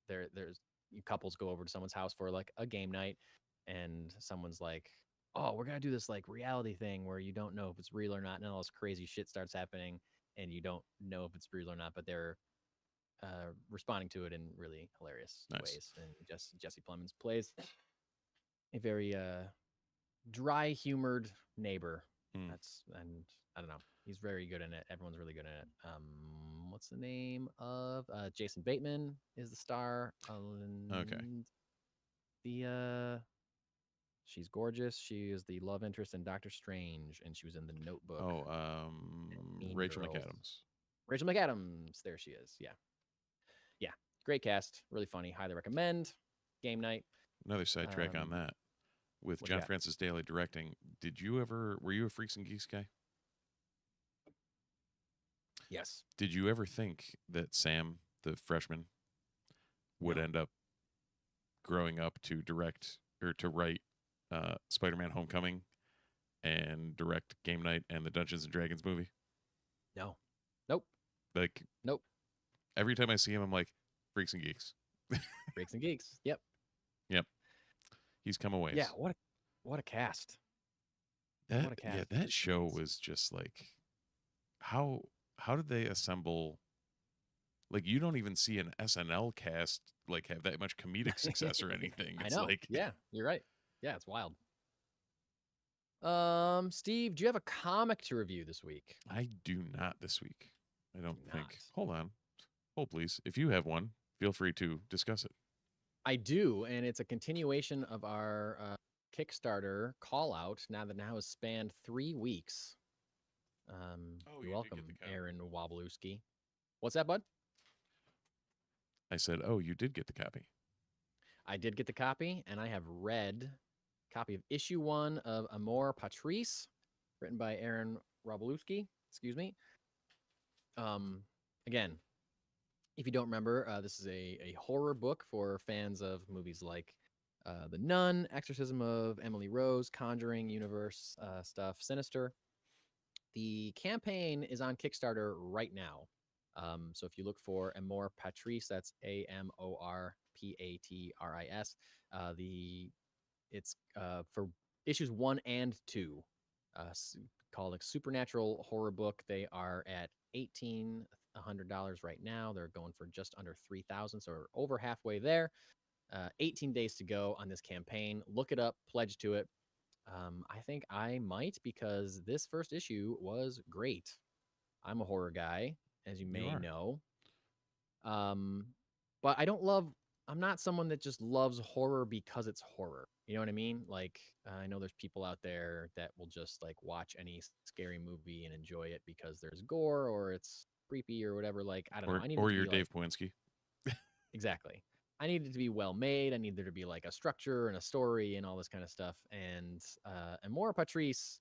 there's couples go over to someone's house for like a game night, and someone's like, "Oh, we're gonna do this like reality thing where you don't know if it's real or not," and all this crazy shit starts happening, and you don't know if it's real or not, but they're responding to it in really hilarious ways. And Jesse Plemons plays a very dry humored neighbor Hmm. And I don't know. He's very good in it. Everyone's really good in it. What's the name of Jason Bateman is the star. Okay. And the she's gorgeous. She is the love interest in Doctor Strange, and she was in The Notebook. Oh, and Mean Rachel Girls. McAdams. Rachel McAdams. There she is. Yeah. Yeah. Great cast. Really funny. Highly recommend. Game night. Another sidetrack on that. With what do you John got? Francis Daly directing, were you a Freaks and Geeks guy? Yes. Did you ever think that Sam, the freshman, would No. end up growing up to direct or to write Spider-Man: Homecoming and direct Game Night and the Dungeons and Dragons movie? No. Nope. Like, Nope. every time I see him, I'm like, Freaks and Geeks. Freaks and Geeks. Yep. Yep. He's come a ways. Yeah. What a cast. What a cast. Yeah, that show was just like, how did they assemble? Like, you don't even see an SNL cast like have that much comedic success or anything. I It's know. like, Yeah, you're right. Yeah, it's wild. Steve, do you have a comic to review this week? I do not this week. I don't Do think. not. Hold on. Hold, please. If you have one, feel free to discuss it. I do, and it's a continuation of our Kickstarter call out. Now has spanned 3 weeks. Oh, You're you did welcome, get the copy. Aaron Woblowski. What's that, bud? I said, oh, you did get the copy. I did get the copy, and I have read copy of issue 1 of Amor, Patris, written by Aaron Woblowski. Excuse me. Again, if you don't remember, this is a horror book for fans of movies like The Nun, Exorcism of Emily Rose, Conjuring universe stuff, Sinister. The campaign is on Kickstarter right now. So if you look for Amor Patris, that's AMOR PATRIS. It's for issues 1 and 2, called a supernatural horror book. They are at $1,800 right now. They're going for just under $3,000, so we're over halfway there. 18 days to go on this campaign. Look it up, pledge to it. I think I might, because this first issue was great. I'm a horror guy, as you may know. But I'm not someone that just loves horror because it's horror. You know what I mean? Like, I know there's people out there that will just like watch any scary movie and enjoy it because there's gore or it's creepy or whatever. Like, I don't know. I need it Or to you're be Dave like, Poinski. exactly. I need it to be well made. I need there to be like a structure and a story and all this kind of stuff. And Amor Patris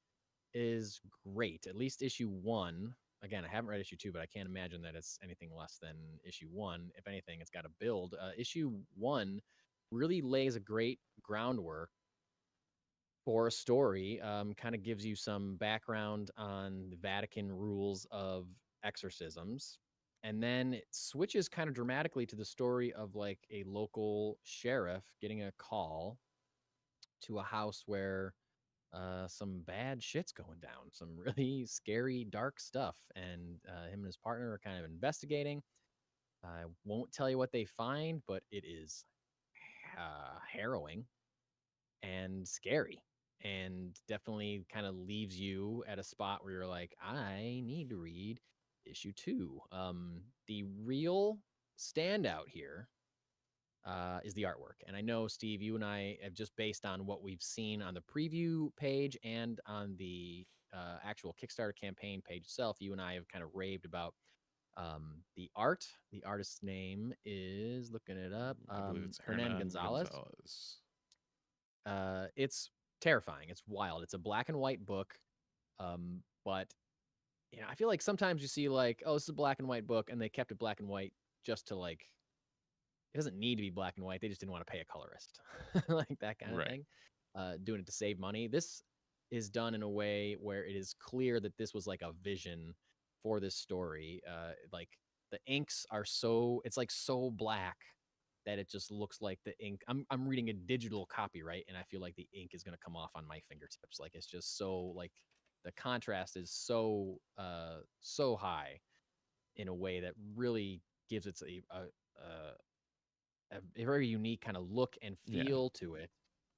is great. At least issue 1. Again, I haven't read issue 2, but I can't imagine that it's anything less than issue 1. If anything, it's got a build. Issue 1 really lays a great groundwork for a story. Kind of gives you some background on the Vatican rules of exorcisms. And then it switches kind of dramatically to the story of like a local sheriff getting a call to a house where some bad shit's going down, some really scary, dark stuff. And him and his partner are kind of investigating. I won't tell you what they find, but it is harrowing and scary, and definitely kind of leaves you at a spot where you're like, I need to read issue 2. The real standout here is the artwork. And I know, Steve, you and I have, just based on what we've seen on the preview page and on the actual Kickstarter campaign page itself, you and I have kind of raved about the art. The artist's name is, looking it up, I believe it's Hernan Gonzalez. It's terrifying. It's wild. It's a black and white book. But you know, I feel like sometimes you see like, oh, this is a black and white book, and they kept it black and white just to like, it doesn't need to be black and white. They just didn't want to pay a colorist, like that kind of thing. Doing it to save money. This is done in a way where it is clear that this was like a vision for this story. Like the inks are it's like so black that it just looks like the ink. I'm reading a digital copy, right? And I feel like the ink is going to come off on my fingertips. Like, it's just so, like, the contrast is so so high in a way that really gives it a very unique kind of look and feel to it.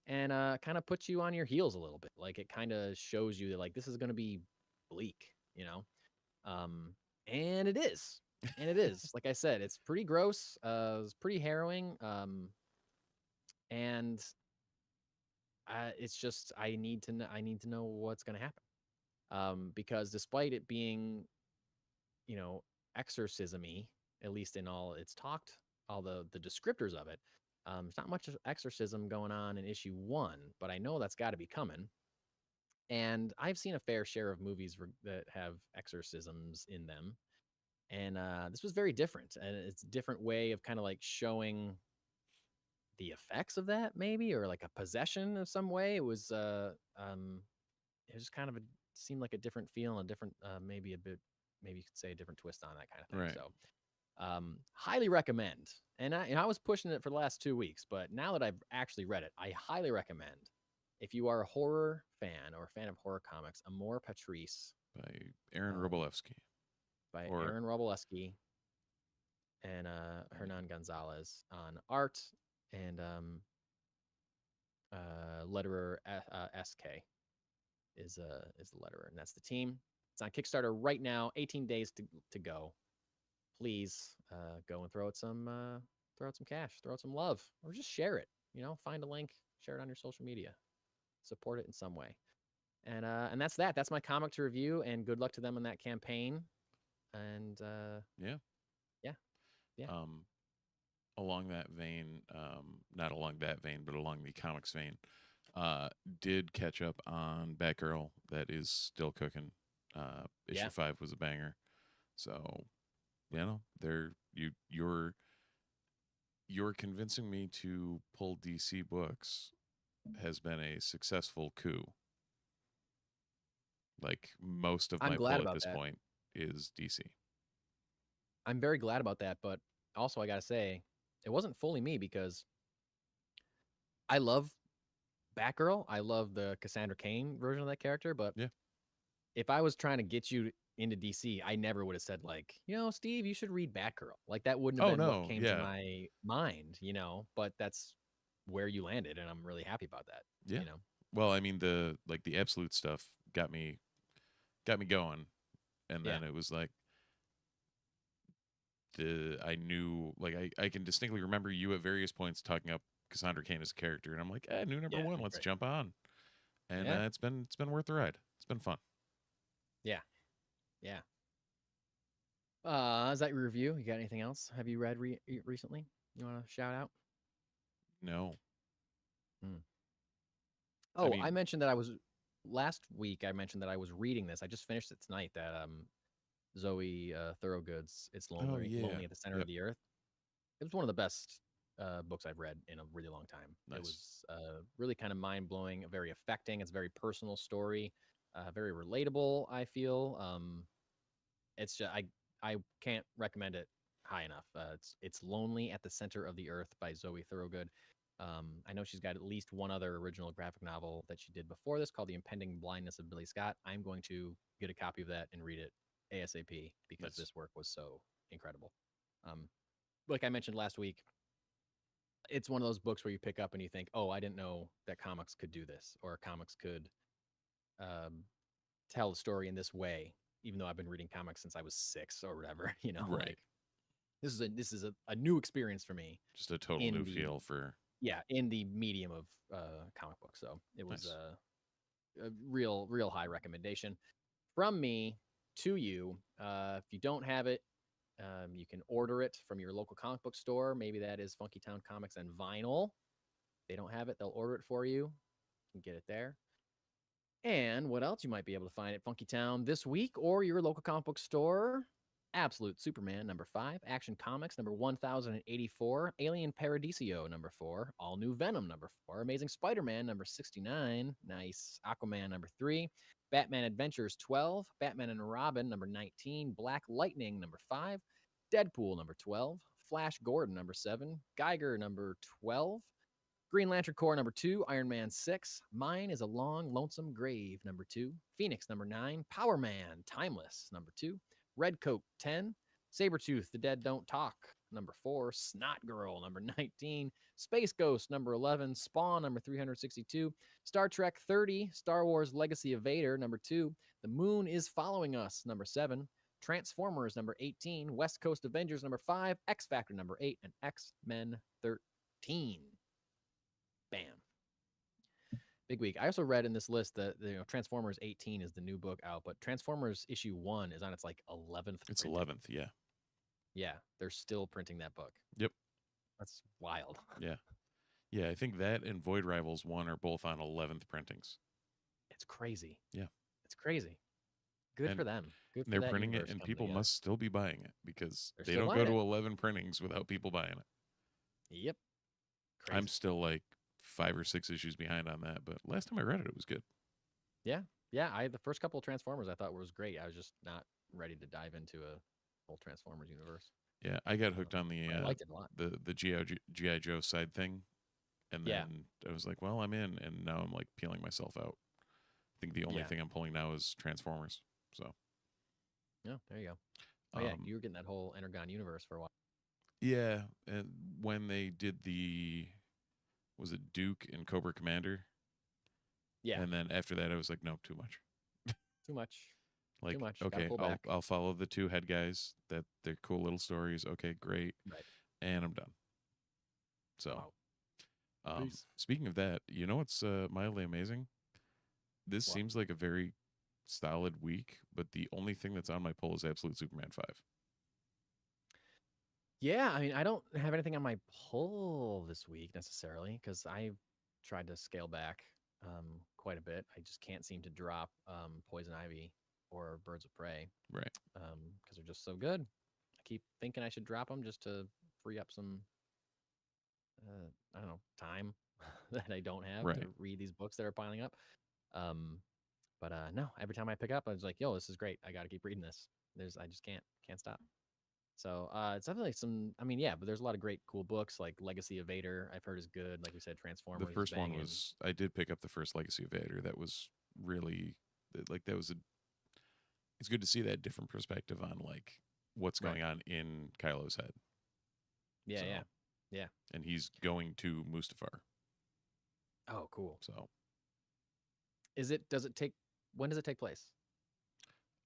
and kind of puts you on your heels a little bit. Like it kind of shows you that like this is going to be bleak, you know. And it is. And it is. Like I said, it's pretty gross. It's pretty harrowing. And it's just I need to know what's going to happen. Because despite it being, you know, exorcism-y, at least in all it's talked, all the descriptors of it, there's not much exorcism going on in issue 1, but I know that's got to be coming. And I've seen a fair share of movies that have exorcisms in them. And this was very different. And it's a different way of kind of like showing the effects of that, maybe, or like a possession of some way. It was just kind of seemed like a different feel and a different, maybe a bit, maybe you could say a different twist on that kind of thing. Right. So highly recommend. And I was pushing it for the last 2 weeks, but now that I've actually read it, I highly recommend. If you are a horror fan or a fan of horror comics, Amor, Patris by Aaron Robolewski. Aaron Robolewski and Hernan Gonzalez on art, and letterer SK is the letterer, and that's the team. It's on Kickstarter right now. 18 days to go. Please go and throw out some cash, throw out some love, or just share it. You know, find a link, share it on your social media, support it in some way. And that's that. That's my comic to review, and good luck to them in that campaign. And yeah. Along that vein, not along that vein, but along the comics vein, did catch up on Batgirl. That is still cooking. Issue 5 was a banger. So, you know, you're convincing me to pull DC books has been a successful coup. Like most of my pull at this point is DC. I'm very glad about that, but also I gotta say, it wasn't fully me because I love Batgirl. I love the Cassandra Cain version of that character, but if I was trying to get you into DC, I never would have said like, you know, Steve, you should read Batgirl. Like that wouldn't have been what came to my mind, you know. But that's where you landed, and I'm really happy about that. Yeah. You know. Well, I mean the absolute stuff got me going, and then it was like I knew, like I can distinctly remember you at various points talking up Cassandra Cain as a character, and I'm like, new number 1, let's jump on. And it's been worth the ride. It's been fun. Yeah. Is that your review? You got anything else? Have you read recently? You want to shout out? No. Oh, I mentioned that I was last week. I mentioned that I was reading this. I just finished it tonight. That Zoe Thorogood's "It's Lonely, Lonely at the Center of the Earth." It was one of the best books I've read in a really long time. Nice. It was really kind of mind blowing, very affecting. It's a very personal story, very relatable. I feel it's just, I can't recommend it high enough. It's "Lonely at the Center of the Earth" by Zoe Thorogood. I know she's got at least one other original graphic novel that she did before this called "The Impending Blindness of Billy Scott." I'm going to get a copy of that and read it ASAP because this work was so incredible. Like I mentioned last week, it's one of those books where you pick up and you think, oh, I didn't know that comics could do this, or comics could tell a story in this way, even though I've been reading comics since I was 6 or whatever, you know. Right. Like, this is a new experience for me. Just a total new feel for in the medium of comic books. So it was a real high recommendation from me to you. If you don't have it, you can order it from your local comic book store. Maybe that is Funky Town Comics and Vinyl. If they don't have it, they'll order it for you. You can get it there. And what else you might be able to find at Funky Town this week or your local comic book store? Absolute Superman number 5, Action Comics number 1084, Alien Paradiso number 4, All New Venom number 4, Amazing Spider-Man number 69, nice, Aquaman number 3, Batman Adventures 12, Batman and Robin number 19, Black Lightning number 5, Deadpool number 12, Flash Gordon number 7, Geiger number 12, Green Lantern Corps number 2, Iron Man 6, Mine is a Long Lonesome Grave number 2, Phoenix number 9, Power Man Timeless number 2, Redcoat 10, Sabretooth The Dead Don't Talk number 4, Snot Girl number 19, Space Ghost, number 11, Spawn, number 362, Star Trek 30, Star Wars Legacy of Vader, number 2, The Moon is Following Us, number 7, Transformers, number 18, West Coast Avengers, number 5, X Factor, number 8, and X-Men 13. Bam. Big week. I also read in this list that Transformers 18 is the new book out, but Transformers issue 1 is on its like 11th. It's printing. 11th, yeah. Yeah, they're still printing that book. Yep. That's wild. Yeah. Yeah, I think that and Void Rivals 1 are both on 11th printings. It's crazy. Yeah. It's crazy. Good And for them. Good for They're that printing it, universe and coming people together. must still be buying it because They're they still don't go buying to it. 11 printings without people buying it. Yep. Crazy. I'm still like 5 or 6 issues behind on that, but last time I read it, it was good. Yeah. The first couple of Transformers I thought was great. I was just not ready to dive into a whole Transformers universe. Yeah, I got hooked on the I liked it a lot. the GI Joe side thing, and then Yeah. I was like, well, I'm in, and now I'm like peeling myself out. I think the only Yeah. thing I'm pulling now is Transformers. So Yeah, there you go. Oh yeah, Um, you were getting that whole Energon universe for a while. yeah, and when they did was it Duke and Cobra Commander? Yeah, And then after that, I was like, no, too much. too much. Like, much. Gotta okay, pull back. I'll follow the 2 head guys. That they're cool little stories. Okay, great. Right. And I'm done. So, Wow. Peace. speaking of that, you know what's mildly amazing? This What? seems like a very solid week, but the only thing that's on my poll is Absolute Superman 5. Yeah, I mean, I don't have anything on my pull this week necessarily because I tried to scale back quite a bit. I just can't seem to drop Poison Ivy or Birds of Prey Right. because they're just so good. I keep thinking I should drop them just to free up some, I don't know, time that I don't have to Right. read these books that are piling up. But no, every time I pick up, I was like, yo, this is great. I got to keep reading this. I just can't stop. So it's definitely but there's a lot of great, cool books like Legacy of Vader. I've heard is good. Like we said, Transformers. The first one banging. was, I did pick up the first Legacy of Vader. That was really, like, it's good to see that different perspective on, like, what's going on in Kylo's head. Yeah, So- yeah. And he's going to Mustafar. Oh, cool. So, When does it take place?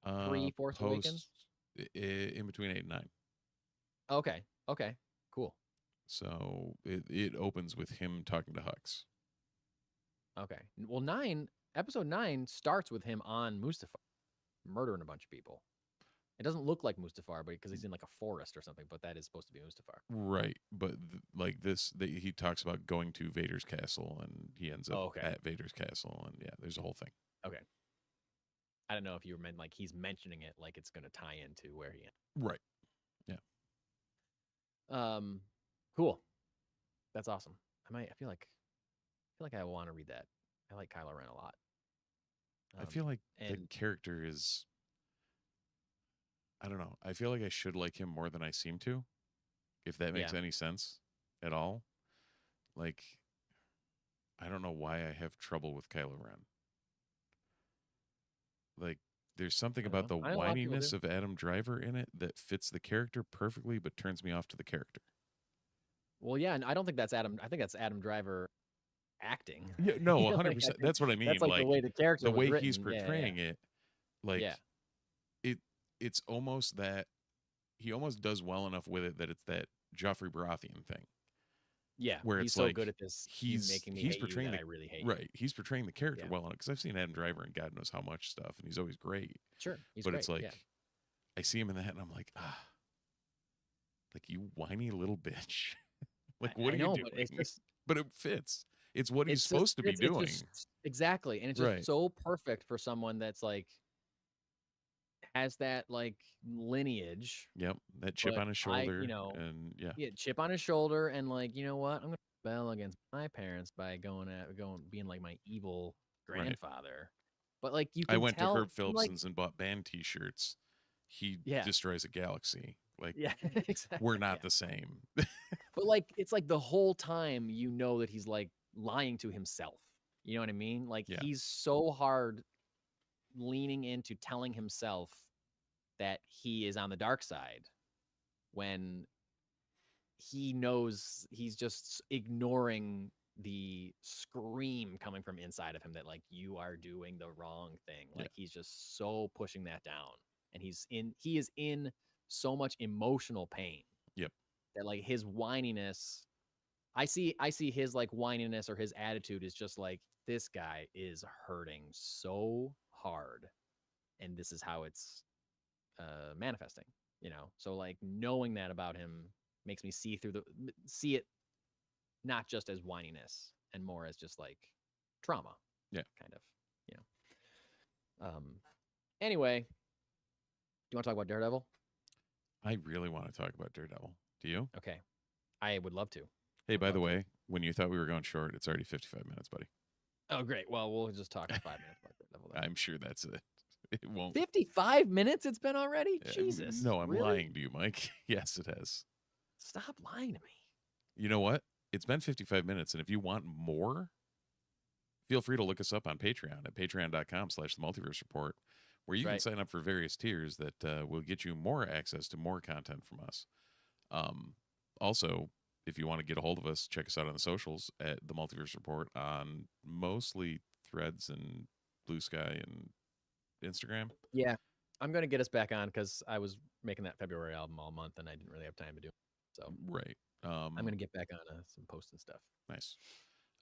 uh, Pre-Force Awakens? In between 8 and 9. Okay, cool. So it opens with him talking to Hux. Okay. Well, episode 9 starts with him on Mustafar, murdering a bunch of people. It doesn't look like Mustafar, but because he's in like a forest or something, but that is supposed to be Mustafar. Right, but he talks about going to Vader's castle, and he ends up at Vader's castle, and yeah, there's a whole thing. Okay. I don't know if you meant like he's mentioning it like it's going to tie into where he is. Right. Cool. That's awesome. I feel like I want to read that. I like Kylo Ren a lot. I feel like the and character is, I don't know. I feel like I should like him more than I seem to, if that makes any sense at all. Like, I don't know why I have trouble with Kylo Ren. Like, there's something about the whininess of Adam Driver in it that fits the character perfectly, but turns me off to the character. Well, yeah, and I don't think that's Adam. I think that's Adam Driver acting. Yeah, no, 100%. That's what I mean. That's like the way the character, the way was he's written. portraying it, like it's almost that he almost does well enough with it that it's that Joffrey Baratheon thing. Yeah, where he's it's so like good at this. He's making me he's hate portraying you the I really hate. Right, he's portraying the character well enough because I've seen Adam Driver and God knows how much stuff, and he's always great. Sure, but it's like I see him in that, and I'm like, like, you whiny little bitch. Like, what are you doing? But it fits. It's what he's supposed to be doing. Exactly, and it's just so perfect for someone that's like has that like lineage. Yep, that chip on his shoulder, and chip on his shoulder, and like, you know what, I'm gonna rebel against my parents by being like my evil grandfather. But like, you can I went tell, to Herb Phillipson's and bought band T-shirts. He destroys a galaxy. Like, exactly. We're not the same. But like, it's like the whole time you know that he's like lying to himself. You know what I mean? Like, he's so hard leaning into telling himself that he is on the dark side when he knows he's just ignoring the scream coming from inside of him that like you are doing the wrong thing. Yeah. Like he's just so pushing that down, and he is in so much emotional pain. Yep. That like his whininess, I see his like whininess or his attitude is just like this guy is hurting so hard, and this is how it's manifesting. So like knowing that about him makes me see it not just as whininess and more as just like trauma. Yeah. Kind of. Anyway, do you want to talk about Daredevil? I really want to talk about Daredevil. Do you? Okay. I would love to. Hey, by the way, when you thought we were going short, it's already 55 minutes, buddy. Oh, great. Well, we'll just talk for 5 minutes about Daredevil then. I'm sure that's it. It won't. 55 minutes it's been already? Jesus. No, I'm really? lying to you, Mike. Yes, it has. Stop lying to me. You know what? It's been 55 minutes, and if you want more, feel free to look us up on Patreon at patreon.com/the-multiverse report, where you can sign up for various tiers that will get you more access to more content from us. Also, if you want to get a hold of us, check us out on the socials at the Multiverse Report on mostly Threads and Blue Sky and Instagram. Yeah. I'm going to get us back on because I was making that February album all month and I didn't really have time to do it. So Right. I'm going to get back on some posting stuff. Nice.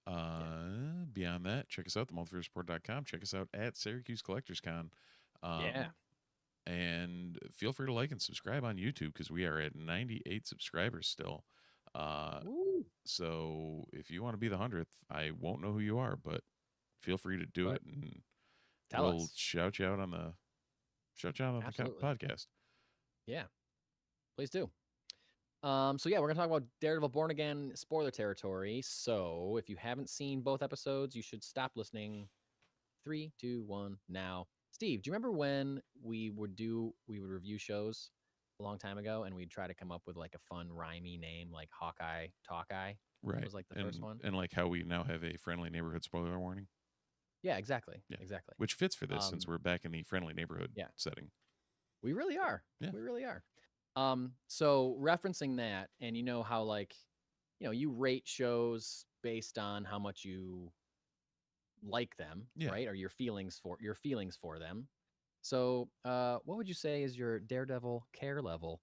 Beyond that, check us out, themultiversereport.com. Check us out at Syracuse Collectors Con. Yeah. And feel free to like and subscribe on YouTube because we are at 98 subscribers still. So if you want to be the 100th, I won't know who you are, but feel free to do it, and we'll shout you out on the podcast. Yeah, please do. So yeah, we're gonna talk about Daredevil Born Again spoiler territory. So if you haven't seen both episodes, you should stop listening. 3, 2, 1, now. Steve, do you remember when we would review shows a long time ago, and we'd try to come up with like a fun rhymey name, like Hawkeye, Talkeye? Right. That was like the first one, and like how we now have a friendly neighborhood spoiler warning. Yeah, exactly. Yeah. Exactly. Which fits for this since we're back in the friendly neighborhood setting. We really are. Yeah. We really are. So referencing that, and you know how like, you rate shows based on how much you like them, right? Or your feelings for them. So, what would you say is your Daredevil care level?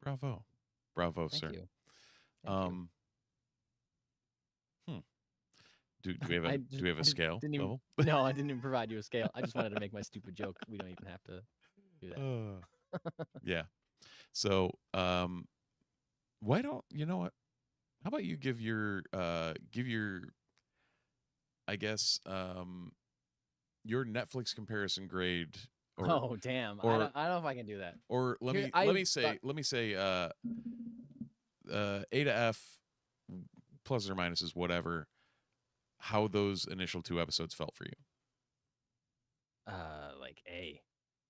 Bravo, Thank sir. You. Thank you. Do we have a scale level? No, I didn't even provide you a scale. I just wanted to make my stupid joke. We don't even have to do that. Yeah. So, why don't you know what? How about you give your I guess your Netflix comparison grade. Oh damn! I don't know if I can do that. Or let me say A to F, plus or minuses, whatever. How those initial 2 episodes felt for you? Like A.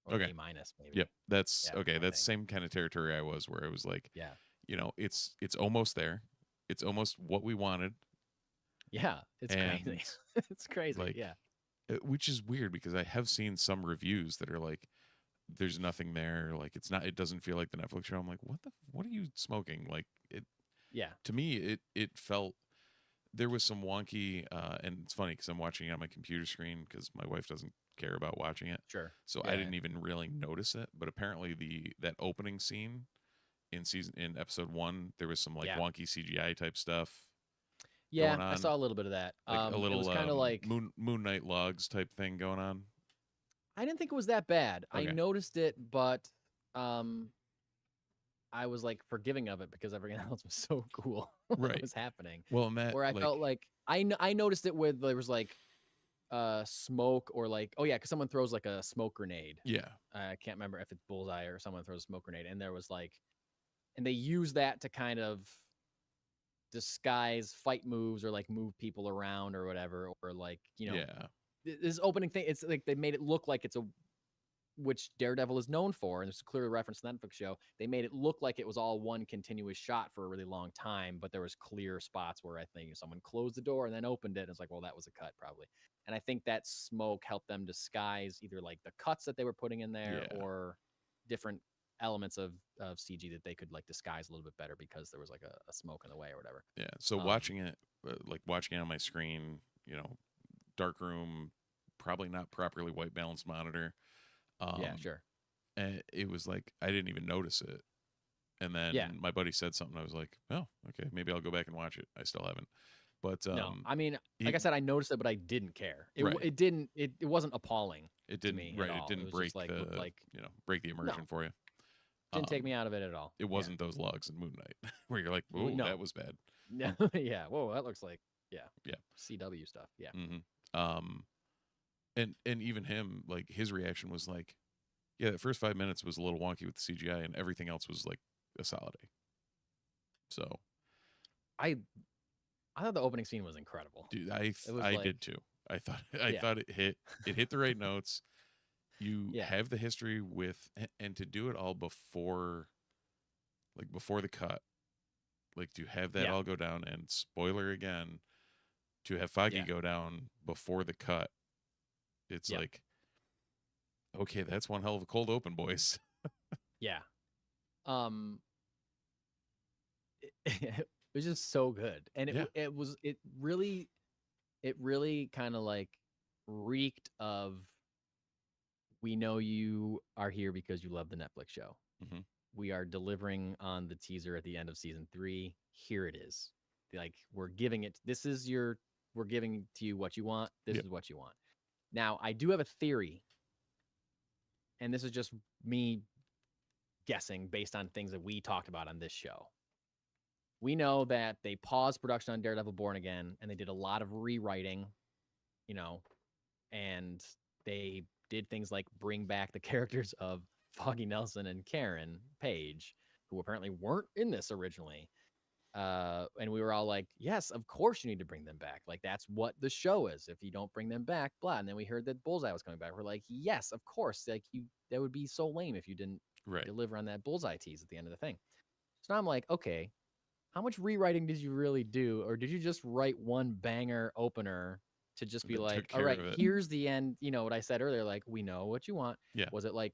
Or A minus maybe. Yep, that's okay. That's the same kind of territory I was, where I was like, it's almost there. It's almost what we wanted. Yeah, it's crazy. It's crazy. Like, yeah. Which is weird because I have seen some reviews that are like, there's nothing there. Like it doesn't feel like the Netflix show. I'm like, what are you smoking? Like it. Yeah. To me, it felt, there was some wonky, and it's funny because I'm watching it on my computer screen because my wife doesn't care about watching it. Sure. So I didn't even really notice it. But apparently that opening scene in episode 1, there was some like wonky CGI type stuff. Yeah, I saw a little bit of that. Like a little kind of like Moon Knight logs type thing going on. I didn't think it was that bad. Okay. I noticed it, but I was like forgiving of it because everything else was so cool. What was happening? Well, and that, where I felt like I noticed it with there was like smoke or like because someone throws like a smoke grenade. Yeah, I can't remember if it's Bullseye or someone throws a smoke grenade, and there was like, and they use that to kind of disguise fight moves or like move people around or whatever, or like this opening thing. It's like they made it look like it's which Daredevil is known for, and it's clearly referenced in the Netflix show. They made it look like it was all one continuous shot for a really long time, but there was clear spots where I think someone closed the door and then opened it. And it's like, well, that was a cut probably. And I think that smoke helped them disguise either like the cuts that they were putting in there or different elements of CG that they could like disguise a little bit better because there was like a smoke in the way or whatever. Yeah. So watching it, watching it on my screen, dark room, probably not properly white balance monitor. Yeah, sure. And it was like I didn't even notice it. And then my buddy said something. I was like, oh, okay, maybe I'll go back and watch it. I still haven't. But no, I mean, like I said, I noticed it, but I didn't care. It wasn't appalling. It didn't. To me Right. at it all. didn't was break just like, the break the immersion for you. Didn't take me out of it at all. It wasn't those logs in Moon Knight where you're like, oh, that was bad. No, yeah. Whoa, that looks like yeah CW stuff. Yeah. Mm-hmm. And even him, like his reaction was like, yeah, the first 5 minutes was a little wonky with the CGI, and everything else was like a solid A. So, I thought the opening scene was incredible. Dude, I did too. I thought it hit the right notes. You have the history with, and to do it all before the cut, like to have that all go down, and spoiler again, to have Foggy go down before the cut. It's like, okay, that's one hell of a cold open, boys. Yeah. It was just so good. And it really kind of like reeked of, we know you are here because you love the Netflix show. Mm-hmm. We are delivering on the teaser at the end of season 3. Here it is. Like, we're giving to you what you want. This is what you want. Now, I do have a theory, and this is just me guessing based on things that we talked about on this show. We know that they paused production on Daredevil Born Again, and they did a lot of rewriting, and they did things like bring back the characters of Foggy Nelson and Karen Page, who apparently weren't in this originally. And we were all like, yes, of course you need to bring them back. Like, that's what the show is. If you don't bring them back, blah. And then we heard that Bullseye was coming back. We're like, yes, of course. Like, that would be so lame if you didn't deliver on that Bullseye tease at the end of the thing. So now I'm like, okay, how much rewriting did you really do? Or did you just write one banger opener to just be like, all right, here's the end. You know what I said earlier, like, we know what you want. Yeah. Was it like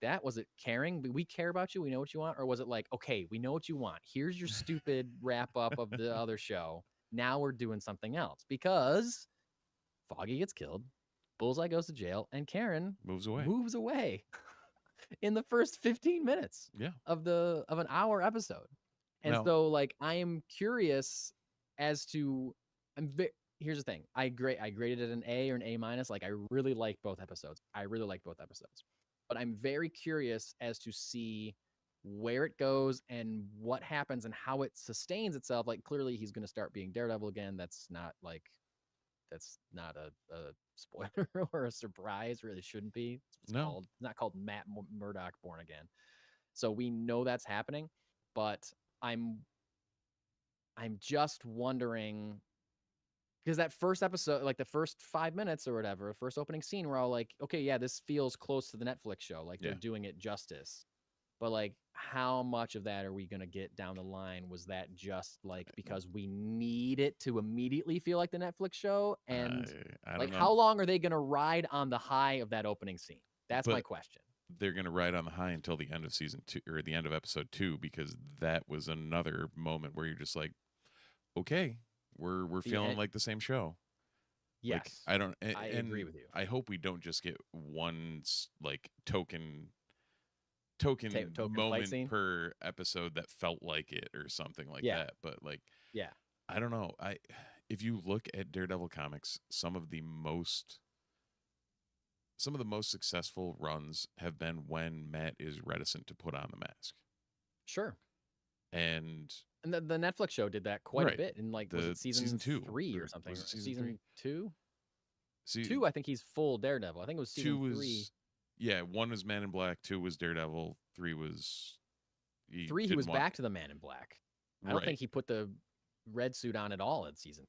that? Was it caring? We care about you. We know what you want. Or was it like, okay, we know what you want. Here's your stupid wrap up of the other show. Now we're doing something else, because Foggy gets killed, Bullseye goes to jail, and Karen moves away in the first 15 minutes of an hour episode. And so, like, I am curious as to, here's the thing. I graded it an A or an A minus. Like, I really like both episodes. But I'm very curious as to see where it goes and what happens and how it sustains itself. Like, clearly he's going to start being Daredevil again. That's not a spoiler or a surprise. Really shouldn't be. It's not called Matt Murdock Born Again. So we know that's happening, but I'm just wondering, because that first episode, like the first 5 minutes or whatever, first opening scene, we're all like, okay, yeah, this feels close to the Netflix show. Like, they're doing it justice. But like, how much of that are we going to get down the line? Was that just like because we need it to immediately feel like the Netflix show? And I like, don't know. how long are they going to ride on the high of that opening scene? That's my question. They're going to ride on the high until the end of season 2 or the end of episode 2, because that was another moment where you're just like, okay, we're feeling like the same show. Yes. Like, I agree with you. I hope we don't just get one like token moment per episode that felt like it or something like that. But like, I don't know. If you look at Daredevil comics, some of the most successful runs have been when Matt is reticent to put on the mask. Sure. And the Netflix show did that quite a bit in, like, was it season 3 or something? Season 2? 2, I think he's full Daredevil. I think it was season 3. Yeah, 1 was Man in Black, 2 was Daredevil, 3 was... He was back to the Man in Black. I don't think he put the red suit on at all in season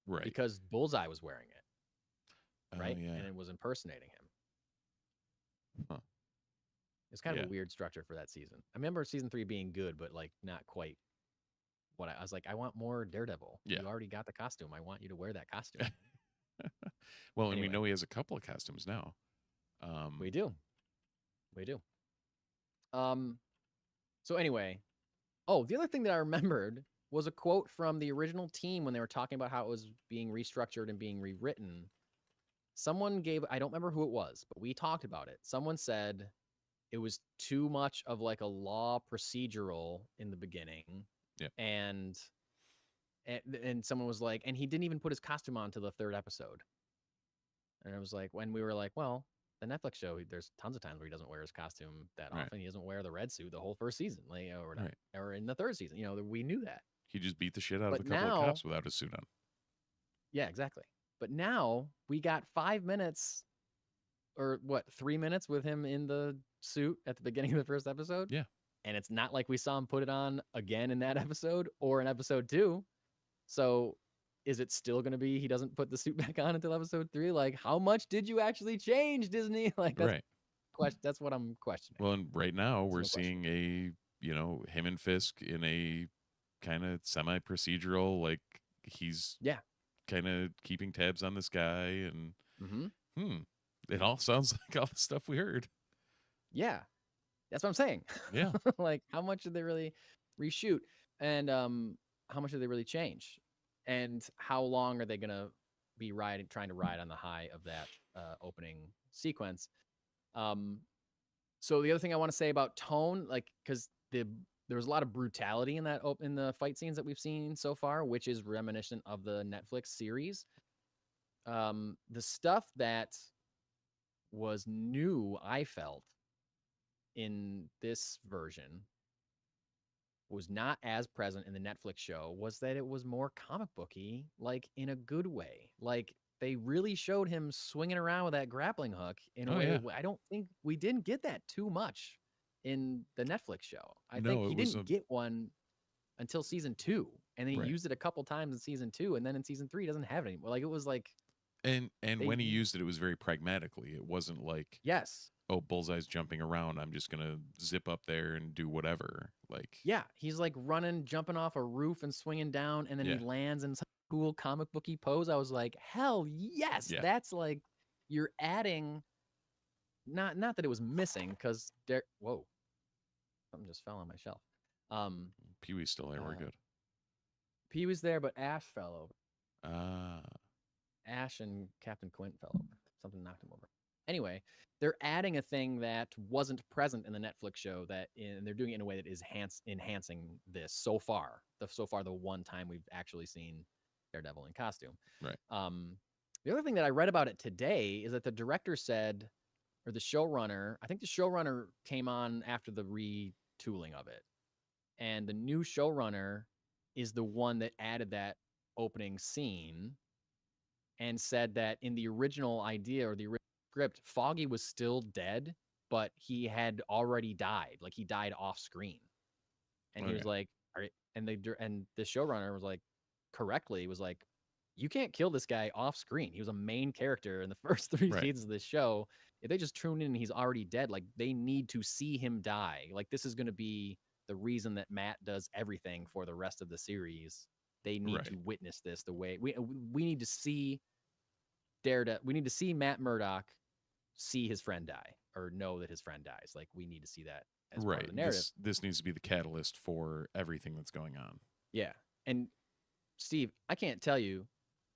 3. Right. Because Bullseye was wearing it. Right? Yeah. And it was impersonating him. Huh. It's kind of a weird structure for that season. I remember season 3 being good, but like not quite what I was like, I want more Daredevil. Yeah. You already got the costume. I want you to wear that costume. Well, and we know he has a couple of costumes now. We do. So anyway, oh, the other thing that I remembered was a quote from the original team when they were talking about how it was being restructured and being rewritten. Someone gave, I don't remember who it was, but we talked about it. Someone said it was too much of like a law procedural in the beginning. Yep. And someone was like, and he didn't even put his costume on to the third episode. And it was like, when we were like, well, the Netflix show, there's tons of times where he doesn't wear his costume that Right. often. He doesn't wear the red suit the whole first season, like, Right. or in the third season. We knew that. He just beat the shit out But of a couple now- of cops without his suit on. Yeah, exactly. But now we got 5 minutes or what, 3 minutes with him in the suit at the beginning of the first episode. Yeah. And it's not like we saw him put it on again in that episode or in episode 2. So is it still going to be he doesn't put the suit back on until episode 3? Like, how much did you actually change, Disney? Like, that's, Right. that's what I'm questioning. Well, and right now we're no question. seeing him and Fisk in a kind of semi-procedural, like he's kind of keeping tabs on this guy, and it all sounds like all the stuff we heard. Yeah, that's what I'm saying. Yeah. Like, how much did they really reshoot, and how much did they really change, and how long are they gonna be trying to ride on the high of that opening sequence? So the other thing I want to say about tone, like, because there was a lot of brutality in that in the fight scenes that we've seen so far, which is reminiscent of the Netflix series. The stuff that was new, I felt, in this version was not as present in the Netflix show, was that it was more comic booky, like in a good way. Like, they really showed him swinging around with that grappling hook in a way. I don't think we didn't get that too much in the Netflix show. I think he didn't get one until season 2, and then he used it a couple times in season 2, and then in season 3 he doesn't have it anymore. Like, it was like, and when he used it, it was very pragmatically. It wasn't like, oh, Bullseye's jumping around, I'm just gonna zip up there and do whatever. Like, yeah, he's like running, jumping off a roof and swinging down, and then he lands in some cool comic booky pose. I was like, hell yes, that's like, you're adding. Not that it was missing, because whoa, something just fell on my shelf. Pee-wee's still there. We're good. Pee was there, but Ash fell over. Ah. Ash and Captain Quint fell over. Something knocked him over. Anyway, they're adding a thing that wasn't present in the Netflix show, and they're doing it in a way that is enhancing this so far. The one time we've actually seen Daredevil in costume. Right. The other thing that I read about it today is that the director said, or the showrunner, I think the showrunner came on after the retooling of it. And the new showrunner is the one that added that opening scene, and said that in the original idea or the original script, Foggy was still dead, but he had already died. Like, he died off screen. And he was like, all right. And the showrunner was like, correctly, was like, you can't kill this guy off screen. He was a main character in the first 3 seasons of this show. If they just tune in and he's already dead, like, they need to see him die. Like, this is going to be the reason that Matt does everything for the rest of the series. They need to witness this the way we need to see Daredevil. We need to see Matt Murdock see his friend die, or know that his friend dies. Like, we need to see that as part of the narrative. This needs to be the catalyst for everything that's going on. Yeah. And Steve, I can't tell you,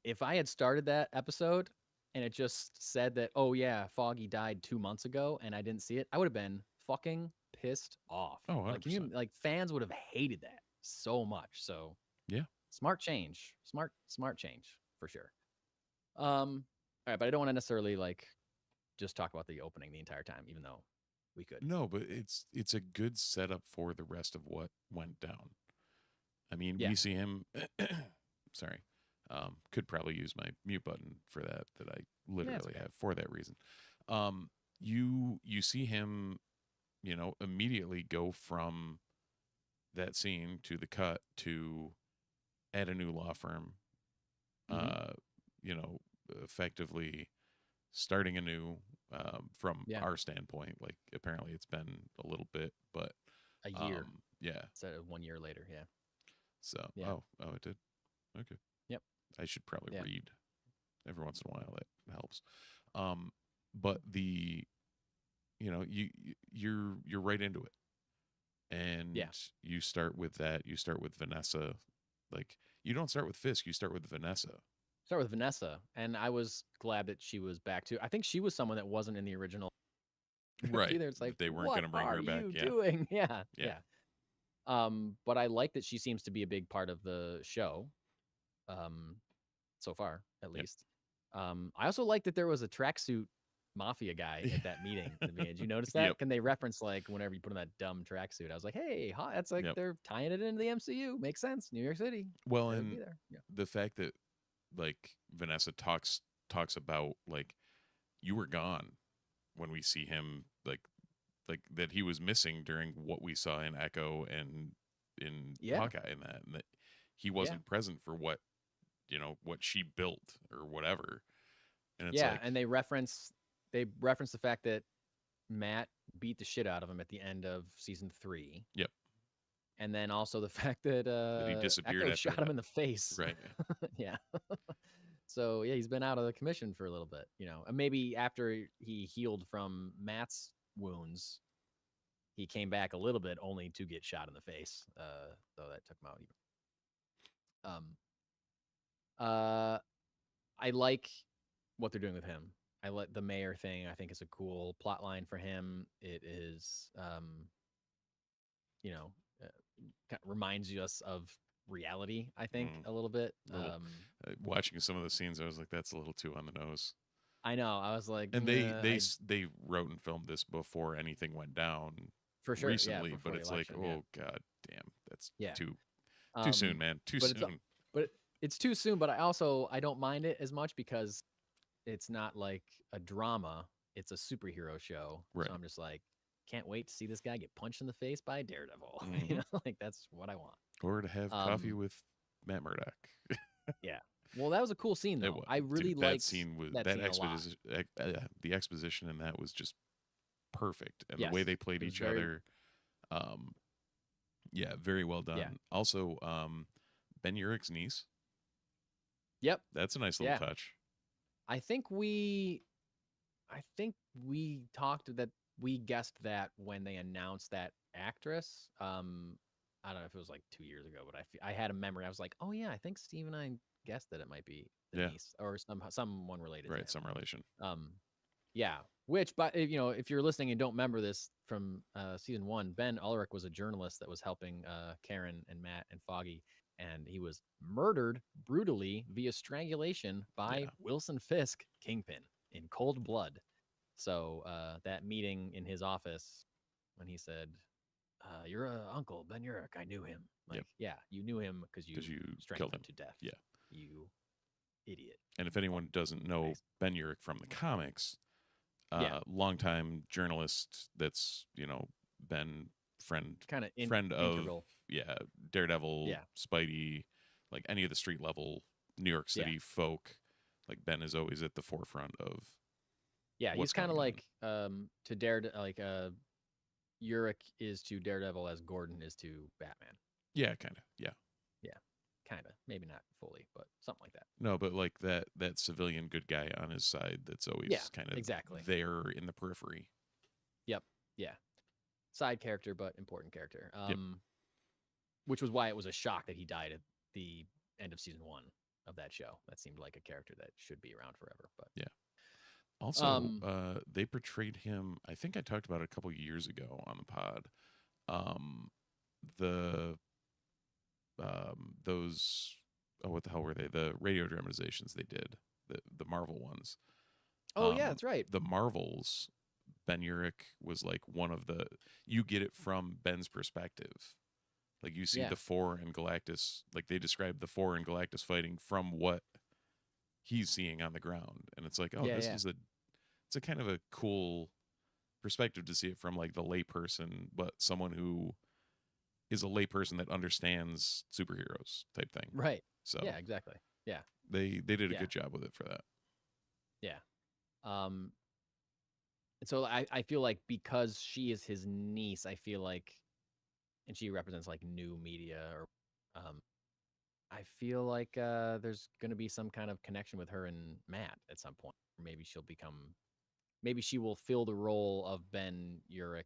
if I had started that episode and it just said that, oh yeah, Foggy died 2 months ago, and I didn't see it, I would have been fucking pissed off. Oh, 100%. Like, fans would have hated that so much. So yeah, smart change, smart change for sure. All right, but I don't want to necessarily like just talk about the opening the entire time, even though we could. No, but it's a good setup for the rest of what went down. I mean, we see him. Sorry, could probably use my mute button for that I literally have for that reason. You see him, immediately go from that scene to the cut to at a new law firm. Effectively starting anew from our standpoint. Like, apparently it's been a little bit, but a year. Instead of 1 year later. Yeah. So oh, it did. Okay. Yep. I should probably read every once in a while. That helps. But you're right into it. and Yeah. you start with that. You start with Vanessa. Like, you don't start with Fisk. You start with Vanessa. Start with Vanessa, and I was glad that she was back too. I think she was someone that wasn't in the original Right. either. It's like, They weren't what going to bring are her back. you Yeah. doing? Yeah, Yeah. yeah. But I like that she seems to be a big part of the show. So far, at Yep. least. I also like that there was a tracksuit mafia guy at that meeting. At the beginning. Did you notice that? Yep. Can they reference like whenever you put on that dumb tracksuit? I was like, hey, that's like Yep. they're tying it into the MCU. Makes sense. New York City. Well, Gotta and be there. Yeah. the fact that like Vanessa talks about like, you were gone when we see him, like that he was missing during what we saw in Echo and in Yeah. Hawkeye, and that he wasn't present for what she built or whatever. And it's like, and they reference the fact that Matt beat the shit out of him at the end of season 3. Yep. And then also the fact that he disappeared Echo after shot him that. in the face. Right. Yeah. So yeah, he's been out of the commission for a little bit, and maybe after he healed from Matt's wounds, he came back a little bit only to get shot in the face. So that took him out even. I like what they're doing with him. I like the mayor thing. I think is a cool plot line for him. It is, reminds us of reality. I think a little bit. Watching some of the scenes, I was like, that's a little too on the nose. I know. I was like, and they wrote and filmed this before anything went down for sure recently, but it's election, like, oh god damn, that's too soon, man. Too soon. But it's too soon. But I don't mind it as much because it's not like a drama. It's a superhero show. Right. So I'm just like, can't wait to see this guy get punched in the face by Daredevil. Mm-hmm. Like that's what I want. Or to have coffee with Matt Murdock. Yeah. Well, that was a cool scene though. I really liked that scene. Was that exposition? The exposition in that was just perfect, and the way they played each other. Yeah, very well done. Yeah. Also, Ben Urich's niece. Yep. That's a nice little touch. I think we talked that we guessed that when they announced that actress. I don't know if it was like 2 years ago, but I had a memory. I was like, oh yeah, I think Steve and I guessed that it might be the niece or someone related. Right, to him. some relation. Yeah. Which, but if you're listening and don't remember this from season 1, Ben Ulrich was a journalist that was helping Karen and Matt and Foggy, and he was murdered brutally via strangulation by Wilson Fisk, Kingpin, in cold blood. So that meeting in his office when he said, "Your uncle Ben Urich, I knew him." Like, yeah, you knew him because you strangled him to death. Yeah, you idiot. And if anyone doesn't know Ben Urich from the comics, longtime journalist that's been friend of Daredevil, Spidey, like any of the street level New York City folk. Like Ben is always at the forefront of. Yeah, he's kind of like to Daredevil, like Urich is to Daredevil as Gordon is to Batman. Yeah, kind of. Yeah. Yeah, kind of. Maybe not fully, but something like that. No, but like that civilian good guy on his side that's always kind of there in the periphery. Yep. Yeah. Side character, but important character. Which was why it was a shock that he died at the end of season 1 of that show. That seemed like a character that should be around forever. But yeah. Also, they portrayed him. I think I talked about it a couple years ago on the pod. Those what the hell were they? The radio dramatizations they did, the Marvel ones. Oh yeah, that's right. The Marvels. Ben Urich was like one of the. You get it from Ben's perspective. Like you see the Four and Galactus. Like they describe the Four and Galactus fighting from what he's seeing on the ground, and it's like, is it's a kind of a cool perspective to see it from like the layperson, but someone who is a layperson that understands superheroes type thing. Right. So yeah, exactly. Yeah. They did a good job with it for that. Yeah. And so I feel like because she is his niece, I feel like, and she represents like new media or, I feel like there's going to be some kind of connection with her and Matt at some point. Maybe she will fill the role of Ben Urich,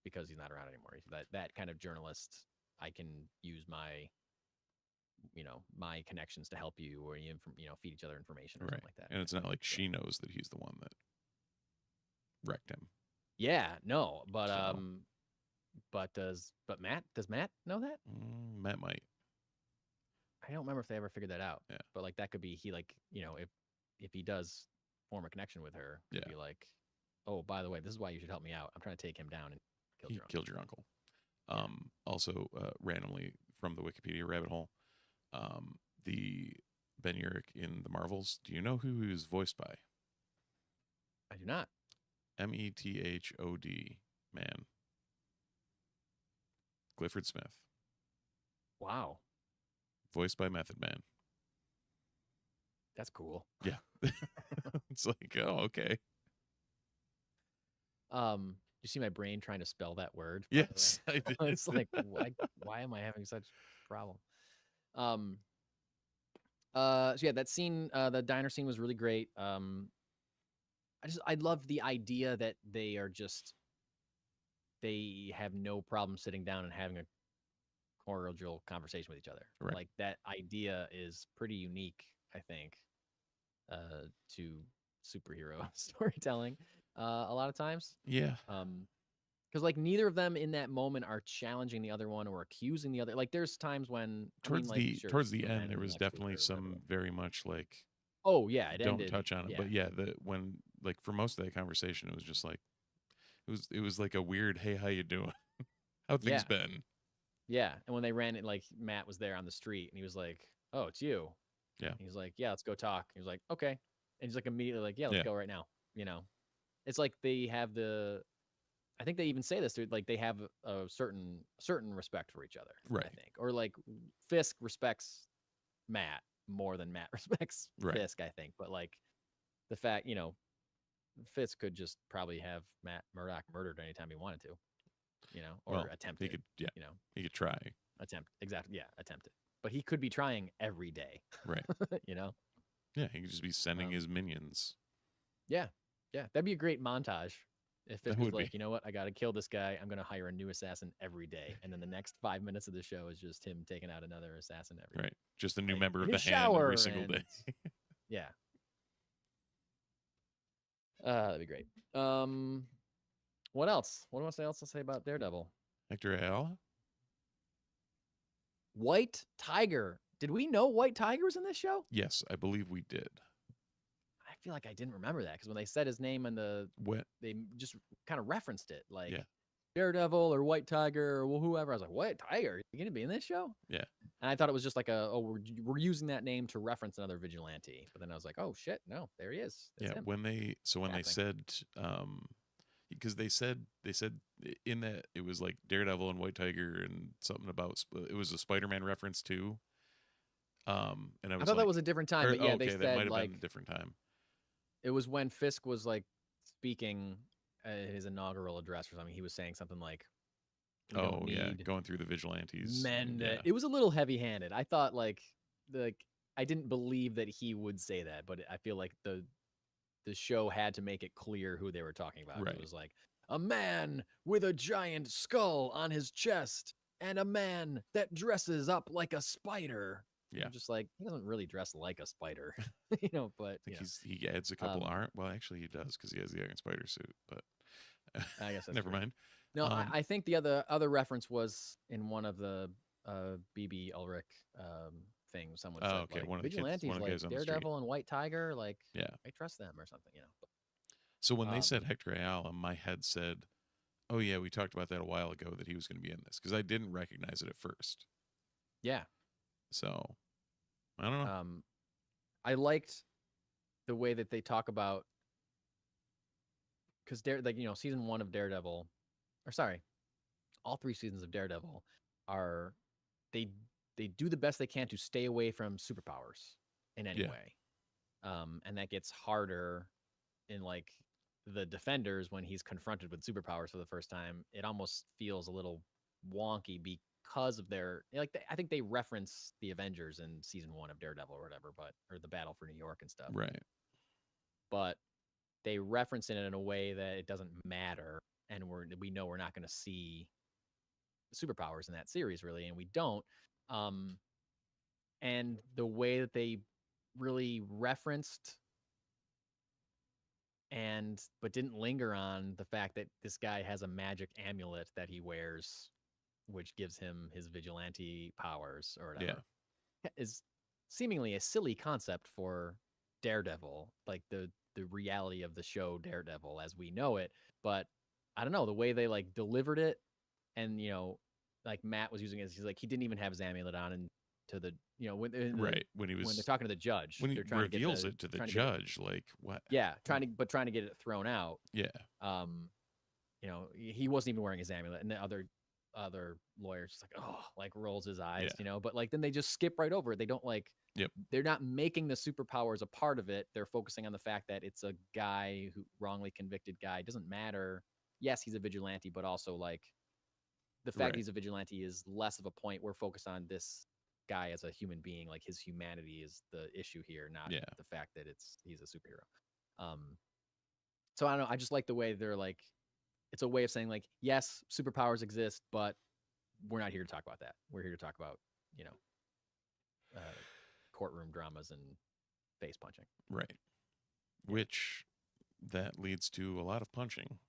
because he's not around anymore. That kind of journalist, I can use my my connections to help you, or feed each other information or Right. something like that. And it's not like she knows that he's the one that wrecked him. Yeah, no, but So. does Matt know that? Matt might. I don't remember if they ever figured that out. Yeah. But like that could be he, like, if he does form a connection with her, Yeah. be like, oh, by the way, this is why you should help me out. I'm trying to take him down and Killed your uncle. Yeah. Also, randomly from the Wikipedia rabbit hole, the Ben Urich in the Marvels. Do you know who he was voiced by? I do not. Method man. Clifford Smith. Wow, Voiced by Method Man. that's cool. Yeah. It's like, oh, okay. You see my brain trying to spell that word? Yes, I did. It's like, why am I having such a problem? So yeah, that scene, the diner scene was really great. I love the idea that they have no problem sitting down and having a cordial conversation with each other. Right. Like that idea is pretty unique, I think, to superhero storytelling. A lot of times. Yeah. Because like neither of them in that moment are challenging the other one or accusing the other. Like there's times when Towards the Superman end, there and was Lex definitely Luthor or some whatever. very much like, oh yeah, it don't ended, touch on it. yeah. But yeah, when like for most of that conversation, it was just like it was like a weird, hey, how you doing? How things been? Yeah, and when they ran it, like Matt was there on the street, and he was like, "Oh, it's you." Yeah. And he's like, "Yeah, let's go talk." He was like, "Okay," and he's like immediately like, "Yeah, let's go right now." It's like they have I think they even say this, like they have a certain respect for each other. Right. I think, or like Fisk respects Matt more than Matt respects Fisk. I think, but like the fact, Fisk could just probably have Matt Murdock murdered anytime he wanted to. Or attempt it. He could try. Attempt it. But he could be trying every day. Right. Yeah, he could just be sending his minions. Yeah, that'd be a great montage. If it was like, be. you know what, I got to kill this guy. I'm going to hire a new assassin every day, and then the next 5 minutes of the show is just him taking out another assassin every day. Right. Just a new like, member of in the his hand shower every single day. Yeah. That'd be great. What else? What else to say about Daredevil? Hector Ayala? White Tiger. Did we know White Tiger was in this show? Yes, I believe we did. I feel like I didn't remember that because when they said his name in they just kind of referenced it, like Daredevil or White Tiger or whoever. I was like, White Tiger? You gonna be in this show? Yeah. And I thought it was just like we're using that name to reference another vigilante. But then I was like, oh shit, no, there he is. That's him. When they said because they said in that it was like Daredevil and White Tiger and something about it was a Spider-Man reference too. And I thought that was a different time, but yeah, they said that might have like been a different time. It was when Fisk was like speaking his inaugural address or something. He was saying something like, going through the vigilantes. Men, it was a little heavy-handed. I thought like I didn't believe that he would say that, but I feel like the show had to make it clear who they were talking about. Right. It was like a man with a giant skull on his chest and a man that dresses up like a spider. Yeah. I'm just like, he doesn't really dress like a spider, but I think he adds a couple well, actually he does because he has the Iron Spider suit, but I guess that's never mind. No, I think the other reference was in one of the BB Ulrich things. Someone said, okay. like, One of the vigilantes, kids, like Daredevil and White Tiger, like, I trust them or something, So when they said Hector Ayala, my head said, oh yeah, we talked about that a while ago that he was going to be in this because I didn't recognize it at first. Yeah. So I don't know. I liked the way that they talk about, because season 1 of Daredevil, or sorry, all 3 seasons of Daredevil are they do the best they can to stay away from superpowers in any way, and that gets harder in like the Defenders when he's confronted with superpowers for the first time. It almost feels a little wonky because of their I think they reference the Avengers in season 1 of Daredevil or whatever, or the Battle for New York and stuff, Right? But they reference it in a way that it doesn't matter and we know we're not going to see superpowers in that series really, and we don't. And the way that they really referenced but didn't linger on the fact that this guy has a magic amulet that he wears, which gives him his vigilante powers or whatever, is seemingly a silly concept for Daredevil, like the reality of the show Daredevil as we know it. But I don't know, the way they like delivered it, and like Matt was using it, he's like, he didn't even have his amulet on, and to the when when they're talking to the judge, when he they're trying reveals to get it to the judge, like what? trying to get it thrown out. He wasn't even wearing his amulet, and the other lawyers just like, oh, like rolls his eyes, but like then they just skip right over it. They don't like, they're not making the superpowers a part of it. They're focusing on the fact that it's a guy who wrongly convicted guy. It doesn't matter. Yes, he's a vigilante, but also like the fact he's a vigilante is less of a point. We're focused on this guy as a human being, like his humanity is the issue here, not the fact that he's a superhero. So I don't know. I just like the way they're like, it's a way of saying like, yes, superpowers exist, but we're not here to talk about that. We're here to talk about, courtroom dramas and face punching. Right. Which that leads to a lot of punching.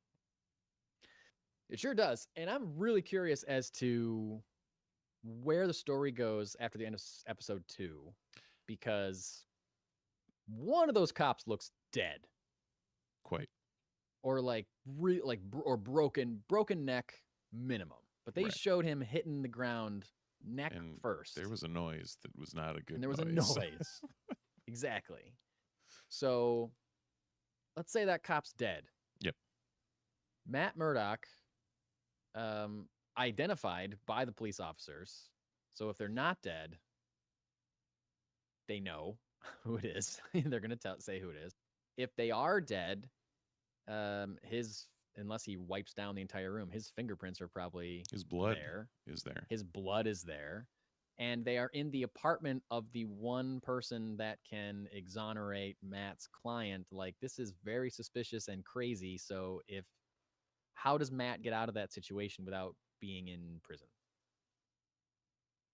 It sure does. And I'm really curious as to where the story goes after the end of episode 2, because one of those cops looks dead. Quite. Or like or broken neck minimum. But they showed him hitting the ground neck first. There was a noise that was not a good and there was noise. a noise. Exactly. So let's say that cop's dead. Yep. Matt Murdock, identified by the police officers. So if they're not dead, they know who it is. They're going to say who it is. If they are dead, unless he wipes down the entire room, his fingerprints are probably his blood is there. His blood is there. And they are in the apartment of the one person that can exonerate Matt's client. Like, this is very suspicious and crazy. So how does Matt get out of that situation without being in prison?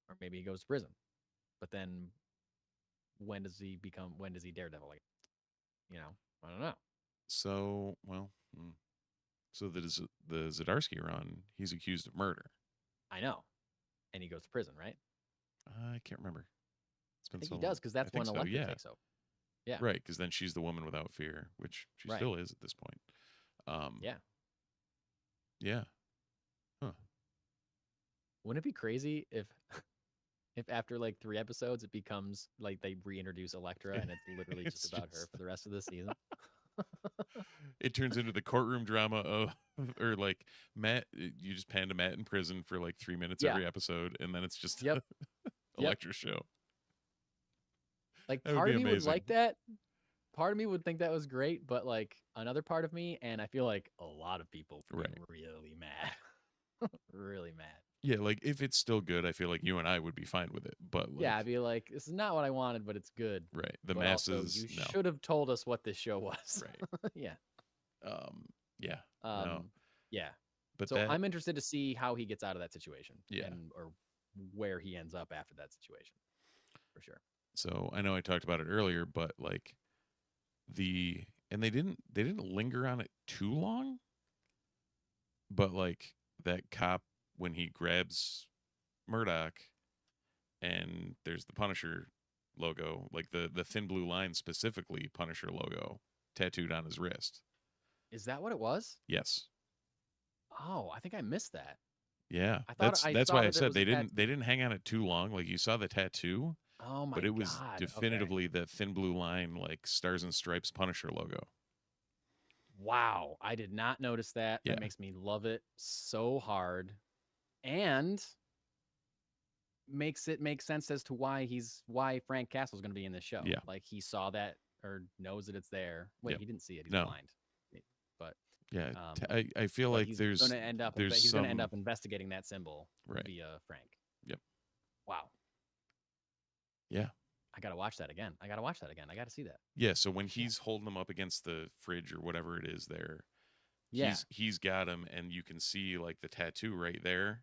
Or maybe he goes to prison. But then when does he Daredevil? Like, I don't know. So, the Zdarsky run, he's accused of murder. I know. And he goes to prison, right? I can't remember. It's been I think so he does, because that's when Elektra takes over. Yeah. Right, because then she's the woman without fear, which she still is at this point. Yeah. Huh. Wouldn't it be crazy if after like 3 episodes it becomes like they reintroduce Elektra and it's literally just about her for the rest of the season? It turns into the courtroom drama or like Matt, you just pan to Matt in prison for like 3 minutes every episode, and then it's just Elektra show. Like, part of me would like that. Part of me would think that was great, but like another part of me, and I feel like a lot of people would be really mad. Really mad. Yeah, like if it's still good, I feel like you and I would be fine with it. But like, I'd be like, this is not what I wanted, but it's good. Right. The but masses. Also, you should have told us what this show was. Right. Yeah. Yeah. No. Yeah. But so I'm interested to see how he gets out of that situation. Yeah. Or where he ends up after that situation. For sure. So I know I talked about it earlier, but like they didn't linger on it too long. But like that cop, when he grabs Murdock and there's the Punisher logo, like the thin blue line specifically Punisher logo tattooed on his wrist. Is that what it was? Yes. Oh, I think I missed that. Yeah. That's why I said they didn't hang on it too long. Like, you saw the tattoo. Oh my god. But it was definitively the thin blue line, like Stars and Stripes Punisher logo. Wow. I did not notice that. Yeah. That makes me love it so hard. And makes it make sense as to why Frank Castle's going to be in this show. Yeah. Like, he saw that or knows that it's there. Wait, he didn't see it. He's blind. But yeah, I feel like he's he's going to end up investigating that symbol via Frank. Yep. Wow. Yeah. I got to watch that again. I got to see that. Yeah, so when he's holding them up against the fridge or whatever it is there, Yeah. he's got him, and you can see like the tattoo right there.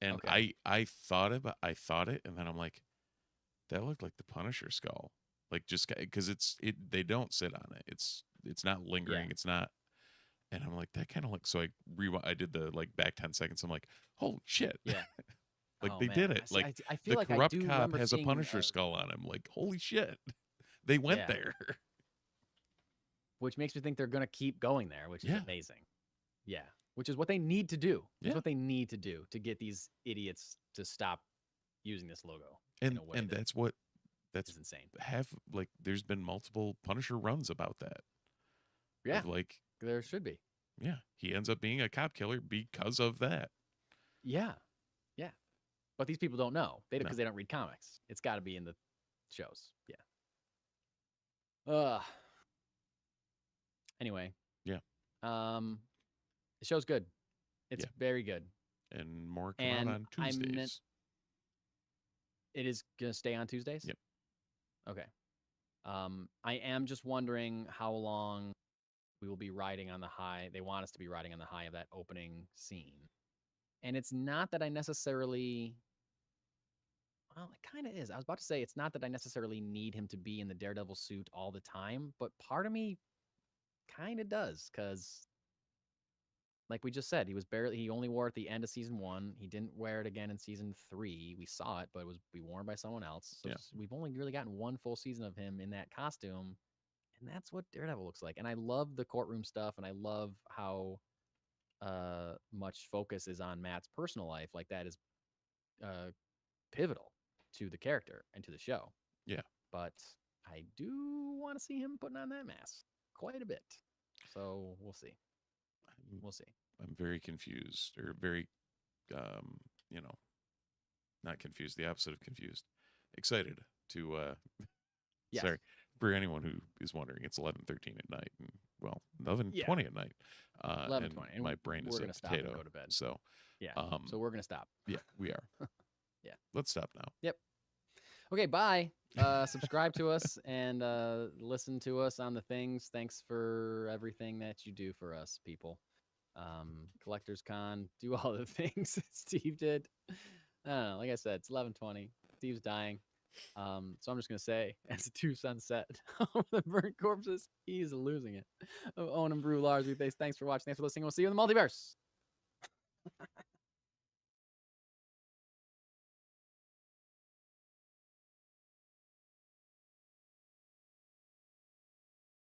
And Okay. I thought it, and then I'm like, that looked like the Punisher skull, like just because they don't sit on it. It's not lingering. Yeah. It's not. And I'm like, that kind of looks. So I did the like back 10 seconds. I'm like, holy shit. Yeah. Like Oh, they man. did it. I Like feel the like I corrupt do cop remember has a seeing, Punisher skull on him. Like, holy shit. They went Yeah. there. which makes me think they're gonna keep going there, which is Yeah. amazing. Yeah, which is what they need to do. It's Yeah. what they need to do to get these idiots to stop using this logo in And a way and that that's is insane. like there's been multiple Punisher runs about that. Yeah, Of like, there should be. yeah, he ends up being a cop killer because of that. Yeah, yeah, but these people don't know. They No. because they don't read comics. It's got to be in the shows. Yeah. Anyway. Yeah. The show's good. It's Yeah. very good. And more come And out on I Tuesdays. meant- It is gonna stay on Tuesdays? Yep. Okay. I am just wondering how long we will be riding on the high. They want us to be riding on the high of that opening scene. And it's not that I necessarily well, it kind of is. I was about to say it's not that I necessarily need him to be in the Daredevil suit all the time, but part of me kind of does because like we just said, he only wore it at the end of season 1. He didn't wear it again in season 3. We saw it, but it was be worn by someone else. So Yeah. we've only really gotten one full season of him in that costume, and that's what Daredevil looks like. And I love the courtroom stuff, and I love how much focus is on Matt's personal life. Like that is pivotal to the character and to the show. Yeah. But I do want to see him putting on that mask quite a bit. So we'll see. We'll see. I'm very confused, or very, not confused, the opposite of confused. Excited to, Yes. sorry, for anyone who is wondering, it's 11:13 at night, and 11:20 at night. 11:20, and my brain is we're a gonna stop and potato. go to bed. So, Yeah. So we're gonna stop. yeah, we are. Yeah. Let's stop now. Okay, bye. Subscribe to us and listen to us on the things. Thanks for everything that you do for us, people. Collectors Con, do all the things that Steve did. I don't know. Like I said, it's 11:20. Steve's dying. So I'm just gonna say, as the two suns set over the burnt corpses, he's losing it. Owen and Brew Lars, we say thanks for watching. Thanks for listening. We'll see you in the multiverse.